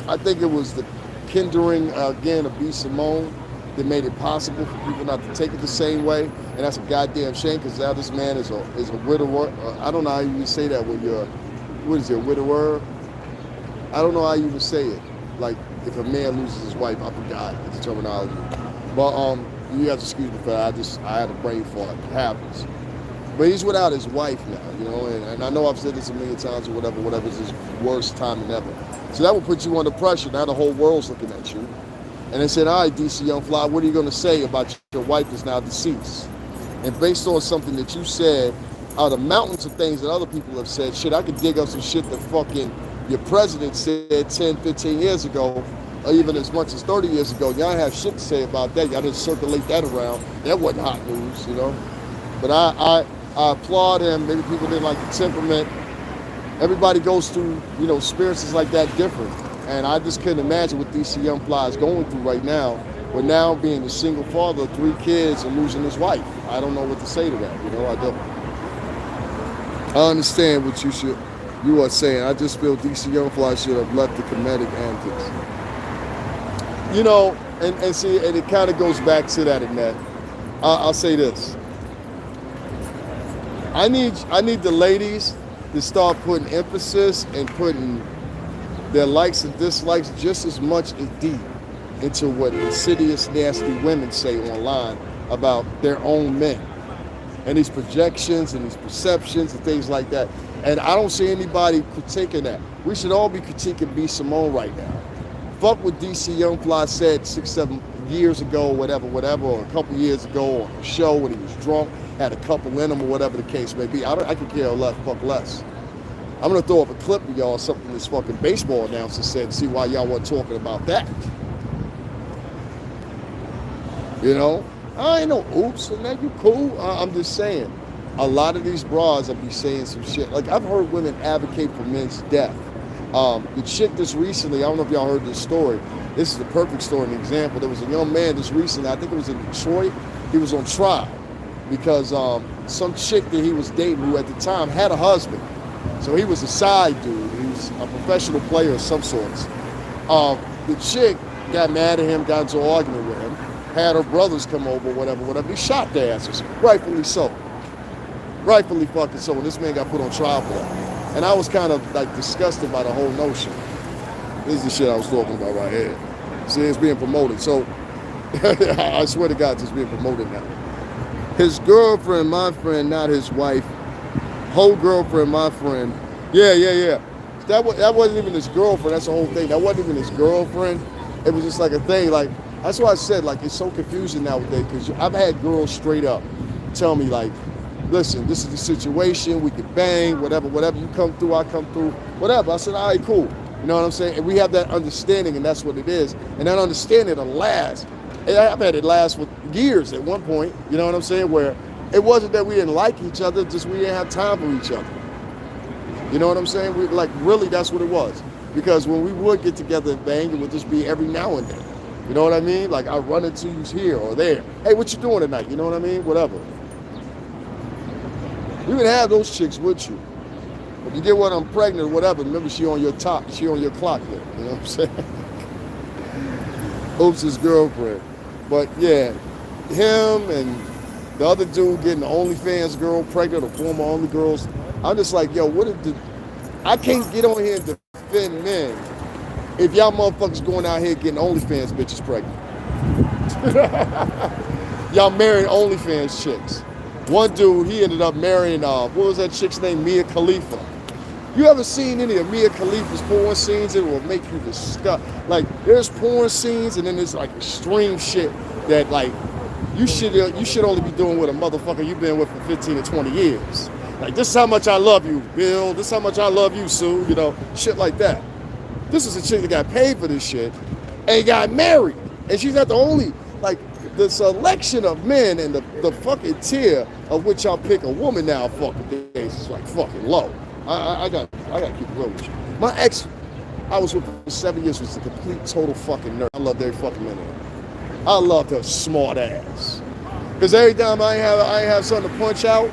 Speaker 1: I think it was the kindling, again, of B.Simone that made it possible for people not to take it the same way. And that's a goddamn shame because now this man is a widower. I don't know how you would say that when you're, a widower? I don't know how you would say it. Like, if a man loses his wife, I forgot the terminology. But you have to excuse me for that. I had a brain fart. It happens. But he's without his wife now, and I know I've said this a million times or whatever is his worst time than ever. So that will put you under pressure. Now the whole world's looking at you. And they said, all right, DC Youngfly, what are you going to say about your wife that's now deceased? And based on something that you said, out of mountains of things that other people have said, shit, I could dig up some shit that fucking your president said 10, 15 years ago, or even as much as 30 years ago. Y'all have shit to say about that. Y'all didn't circulate that around. That wasn't hot news, But I applaud him. Maybe people didn't like the temperament. Everybody goes through, experiences like that different. And I just couldn't imagine what DC Youngfly is going through right now But now being a single father of 3 kids and losing his wife, I don't know what to say to that. You know, I don't. I understand what you are saying. I just feel DC Youngfly should have left the comedic antics. You know, and see, and it kind of goes back to that, Annette. I'll say this. I need the ladies to start putting emphasis and putting their likes and dislikes just as much as deep into what insidious, nasty women say online about their own men. And these projections and these perceptions and things like that. And I don't see anybody critiquing that. We should all be critiquing B.Simone right now. Fuck what DC Youngfly said 6, 7 years ago, whatever, or a couple years ago on a show when he was drunk, had a couple in him or whatever the case may be. I could care less, fuck less. I'm gonna throw up a clip of y'all, something this fucking baseball announcer said, and see why y'all weren't talking about that. You know? I ain't no oops, and that you cool. I'm just saying, a lot of these bras will be saying some shit. Like, I've heard women advocate for men's death. The chick this recently, I don't know if y'all heard this story. This is the perfect story and example. There was a young man this recently, I think it was in Detroit. He was on trial because some chick that he was dating who at the time had a husband. So he was a side dude. He was a professional player of some sorts. The chick got mad at him, got into an argument with him, had her brothers come over, whatever. He shot their asses, rightfully so. Rightfully fucking so. And this man got put on trial for that. And I was kind of like disgusted by the whole notion. This is the shit I was talking about right here. See, it's being promoted. So I swear to God, it's being promoted now. His girlfriend, my friend, not his wife. Whole girlfriend, my friend. Yeah. That wasn't even his girlfriend. That's the whole thing. That wasn't even his girlfriend. It was just like a thing. Like, that's why I said, like, it's so confusing nowadays, because I've had girls straight up tell me, like, listen, this is the situation, we can bang, whatever, you come through, I come through, whatever. I said, all right, cool. You know what I'm saying? And we have that understanding, and that's what it is. And that understanding will last. And I've had it last for years at one point, you know what I'm saying, where it wasn't that we didn't like each other, just we didn't have time for each other. You know what I'm saying? We, like, really, that's what it was. Because when we would get together and bang, it would just be every now and then. You know what I mean? Like, I run into you here or there. Hey, what you doing tonight? You know what I mean? Whatever. You can have those chicks with you. If you get one, I'm pregnant or whatever, remember she on your top, she on your clock there. You know what I'm saying? Oops, his girlfriend. But yeah, him and the other dude getting the OnlyFans girl pregnant or former only girls. I'm just like, yo, I can't get on here and defend men if y'all motherfuckers going out here getting OnlyFans bitches pregnant. Y'all marrying OnlyFans chicks. One dude, he ended up marrying, what was that chick's name? Mia Khalifa. You ever seen any of Mia Khalifa's porn scenes? It will make you disgust. Like, there's porn scenes and then there's like extreme shit that, like, you should only be doing with a motherfucker you've been with for 15 to 20 years. Like, this is how much I love you, Bill. This is how much I love you, Sue. You know, shit like that. This is a chick that got paid for this shit and got married. And she's not the only, like, the selection of men and the fucking tier of which y'all pick a woman now fucking days is like fucking low. I got to keep it real with you. My ex, I was with for 7 years, was a complete total fucking nerd. I loved every fucking minute of it. I loved her smart ass. Because every time I ain't have something to punch out,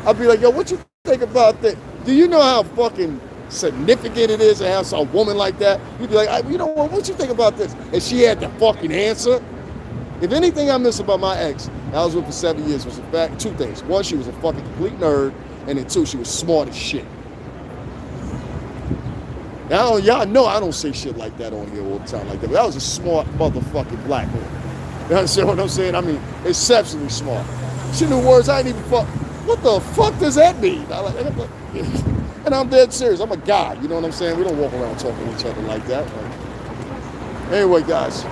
Speaker 1: I'd be like, yo, what you think about that? Do you know how fucking significant it is to have a woman like that? You'd be like, you know what you think about this? And she had the fucking answer. If anything I miss about my ex, I was with for 7 years, was in fact 2 things. One, she was a fucking complete nerd, and then 2, she was smart as shit. Now, y'all know I don't say shit like that on here all the time like that, but that was a smart motherfucking black woman. You understand what I'm saying? I mean, exceptionally smart. She knew words I didn't even fuck. What the fuck does that mean? And I'm dead serious. I'm a guy, you know what I'm saying? We don't walk around talking to each other like that. Anyway, guys,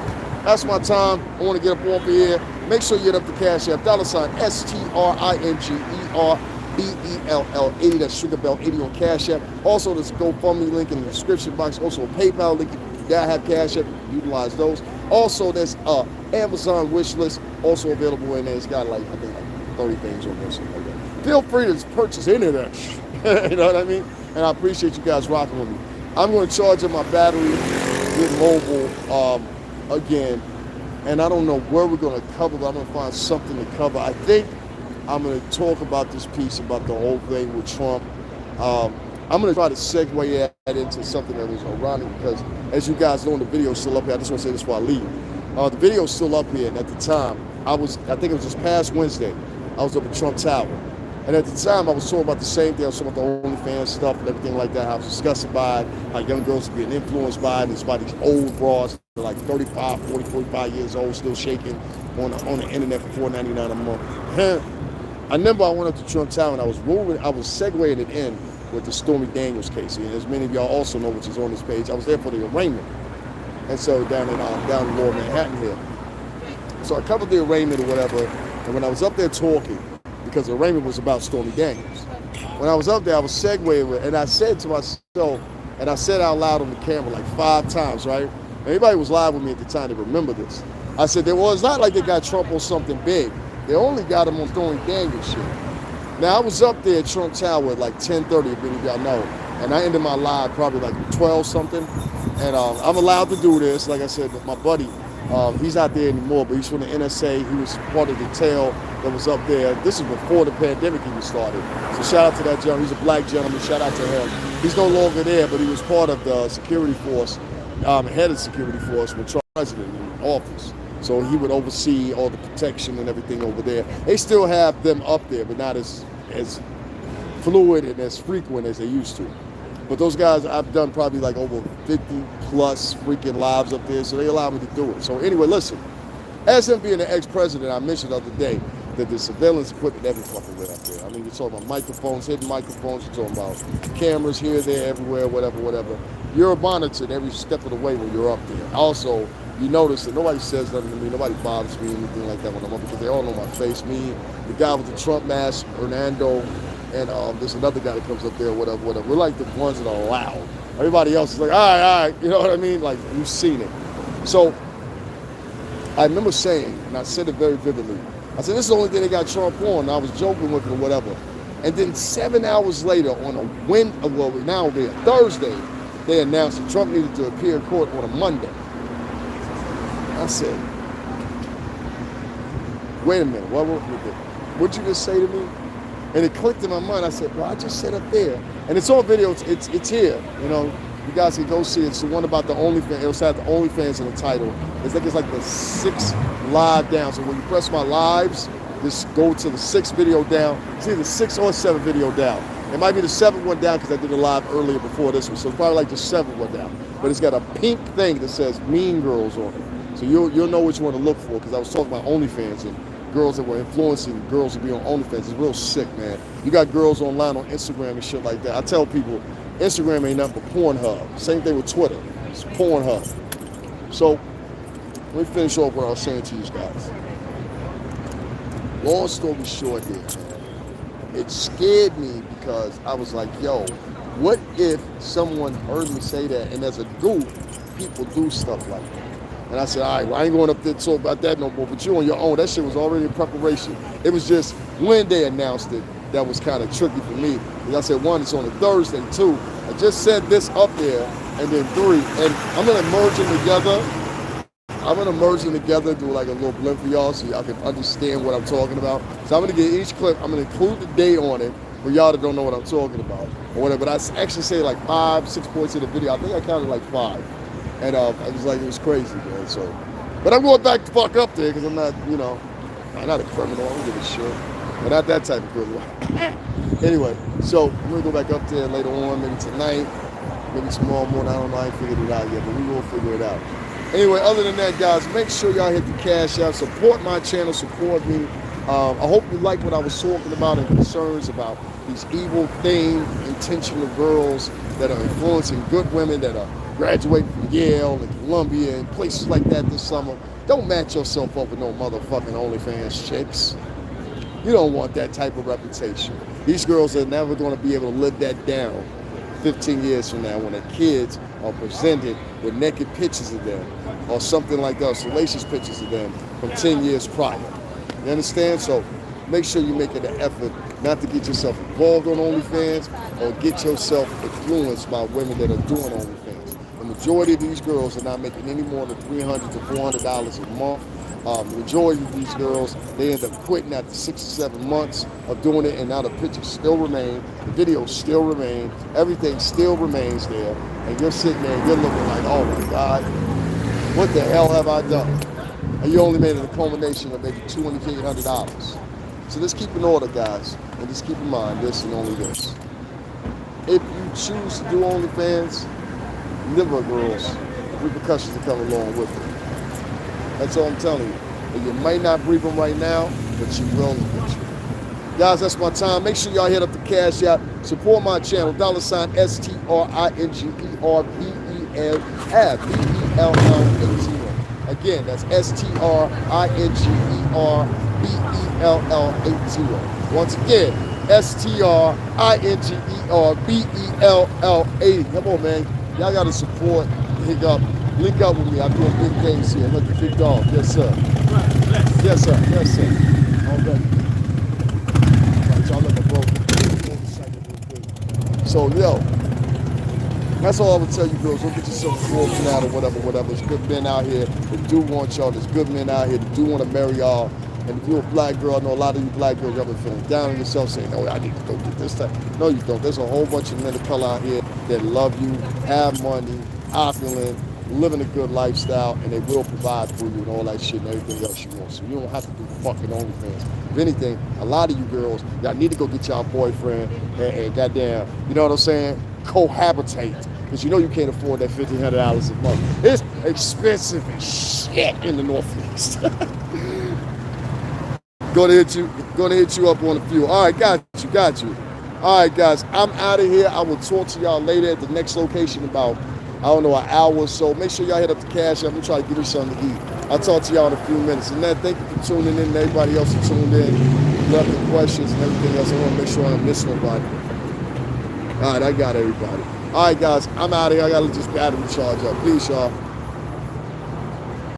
Speaker 1: that's my time. I want to get up off of here. Make sure you hit up the Cash App, $STRINGERBELL80. That's Sugar Bell 80 on Cash App. Also, there's a GoFundMe link in the description box. Also, a PayPal link. If you gotta have Cash App, utilize those. Also, there's Amazon wish list also available in there. It's got like, I think, like 30 things on there, something like that. Feel free to purchase any of that. You know what I mean? And I appreciate you guys rocking with me. I'm going to charge up my battery with mobile again. and I don't know where we're going to cover, but I'm going to find something to cover. I think I'm going to talk about this piece about the whole thing with Trump. I'm going to try to segue that into something that was ironic because, as you guys know, the video's still up here. I just want to say this before I leave. The video's still up here, and at the time, I think it was this past Wednesday, I was up at Trump Tower. And at the time, I was talking about the same thing. I was talking about the OnlyFans stuff and everything like that, how I was disgusted by it, how young girls are being influenced by it. And it's by these old broads, they're like 35, 40, 45 years old, still shaking on the internet for $4.99 a month. I remember I went up to Trump Tower and I was segueing it in with the Stormy Daniels case. And as many of y'all also know, which is on this page, I was there for the arraignment. And so down in Lower Manhattan here. So I covered the arraignment or whatever. And when I was up there talking, because the arraignment was about Stormy Daniels, when I was up there, I was segueing, and I said to myself, and I said out loud on the camera like 5 times, right? Anybody who was live with me at the time, they remember this. I said, it's not like they got Trump on something big. They only got him on Stormy Daniels shit. Now, I was up there at Trump Tower at like 10:30, if any of y'all know, and I ended my live probably like 12 something, and I'm allowed to do this. Like I said, my buddy, he's not there anymore, but he's from the NSA. He was part of the tail that was up there. This is before the pandemic even started. So shout out to that gentleman. He's a black gentleman. Shout out to him. He's no longer there, but he was part of the security force, head of the security force when Trump was president in office. So he would oversee all the protection and everything over there. They still have them up there, but not as fluid and as frequent as they used to. But those guys, I've done probably like over 50 plus freaking lives up there, so they allow me to do it. So anyway, listen, as him being the ex-president, I mentioned the other day that the surveillance equipment every fucking way up there. I mean, you're talking about microphones, hidden microphones, you're talking about cameras here, there, everywhere, whatever. You're monitored every step of the way when you're up there. Also, you notice that nobody says nothing to me, nobody bothers me, anything like that when I'm up, because they all know my face. Me, the guy with the Trump mask, Hernando, and there's another guy that comes up there, whatever. We're like the ones that are loud. Everybody else is like, all right, you know what I mean? Like, you've seen it. So, I remember saying, and I said it very vividly, I said, this is the only thing they got Trump on, and I was joking with it or whatever. And then 7 hours later, on now it'll be a Thursday, they announced that Trump needed to appear in court on a Monday. I said, wait a minute, what'd you just say to me? And it clicked in my mind. I said, well, I just said up there. And it's on video, it's here. You know, you guys can go see it. It's the one about the OnlyFans. It'll have the OnlyFans in the title. It's like the 6th live down. So when you press my lives, just go to the 6th video down. It's either 6 or 7 video down. It might be the 7th one down because I did a live earlier before this one. So it's probably like the 7th one down. But it's got a pink thing that says Mean Girls on it. So you'll know which one to look for, because I was talking about OnlyFans and girls that were influencing girls to be on OnlyFans. It's real sick, man. You got girls online on Instagram and shit like that. I tell people, Instagram ain't nothing but Pornhub. Same thing with Twitter. It's Pornhub. So let me finish off what I was saying to you guys. Long story short here, man. It scared me because I was like, yo, what if someone heard me say that, and as a goof, people do stuff like that? And I said, all right, well, I ain't going up there to talk about that no more, but you on your own. That shit was already in preparation. It was just when they announced it that was kind of tricky for me. Because I said, 1, it's on a Thursday, 2, I just said this up there, and then 3, and I'm going to merge them together. I'm going to merge them together, do like a little blimp for y'all so y'all can understand what I'm talking about. So I'm going to get each clip, I'm going to include the date on it for y'all that don't know what I'm talking about or whatever. But I actually say like 5, 6 points in the video. I think I counted like 5. And I was like, it was crazy, man. So, but I'm going back the fuck up there because I'm not, I'm not a criminal. I don't give a shit. But not that type of criminal. Anyway, so I'm going to go back up there later on, maybe tonight, maybe tomorrow morning. I don't know. I ain't figured it out yet, but we will figure it out. Anyway, other than that, guys, make sure y'all hit the cash out. Support my channel. Support me. I hope you like what I was talking about and concerns about these evil, vain, intentional girls that are influencing good women that are graduating from Yale and Columbia and places like that this summer. Don't match yourself up with no motherfucking OnlyFans chicks. You don't want that type of reputation. These girls are never going to be able to live that down 15 years from now when their kids are presented with naked pictures of them or something like that, salacious pictures of them from 10 years prior. You understand? So make sure you make it an effort not to get yourself involved on OnlyFans or get yourself influenced by women that are doing OnlyFans. The majority of these girls are not making any more than $300 to $400 a month. The majority of these girls, they end up quitting after 6 or 7 months of doing it, and now the pictures still remain, the videos still remain, everything still remains there, and you're sitting there and you're looking like, oh my God, what the hell have I done? And you only made it a culmination of maybe $200 to $800. So let's keep in order, guys, and just keep in mind this and only this. If you choose to do OnlyFans, liver girls, repercussions that come along with it. That's all I'm telling you. And you might not breathe them right now, but you will eventually. Guys, that's my time. Make sure y'all hit up the Cash App. Support my channel, $STRINGERBELL80. Again, that's STRINGERBELL80. Once again, STRINGERBELL80. Come on, man. Y'all got to support. Link up with me. I'm doing big things here. Look, the big dog. Yes, sir. Yes, sir. Yes, sir. All right. Y'all look at broken. So, yo, that's all I would tell you girls. Don't get yourself broken out or whatever. There's good men out here that do want y'all. There's good men out here that do want to marry y'all. And if you're a black girl, I know a lot of you black girls, y'all been feeling down on yourself, saying, "Oh, I need to go get this stuff." No, you don't. There's a whole bunch of men of color out here that love you, have money, opulent, living a good lifestyle, and they will provide for you and all that shit and everything else you want. So you don't have to do fucking OnlyFans. If anything, a lot of you girls, y'all need to go get y'all boyfriend and goddamn, you know what I'm saying? Cohabitate. Because you know you can't afford that $1,500 a month. It's expensive as shit in the Northeast. Gonna hit you up on a few. All right, got you. All right, guys, I'm out of here. I will talk to y'all later at the next location about, I don't know, an hour or so. Make sure y'all hit up the Cash App. I'm gonna try to give you something to eat. I'll talk to y'all in a few minutes. And then thank you for tuning in and everybody else who tuned in. Love the questions and everything else. I want to make sure I don't miss nobody. All right, I got everybody. All right, guys, I'm out of here. I got to just battery charge up. Peace, y'all.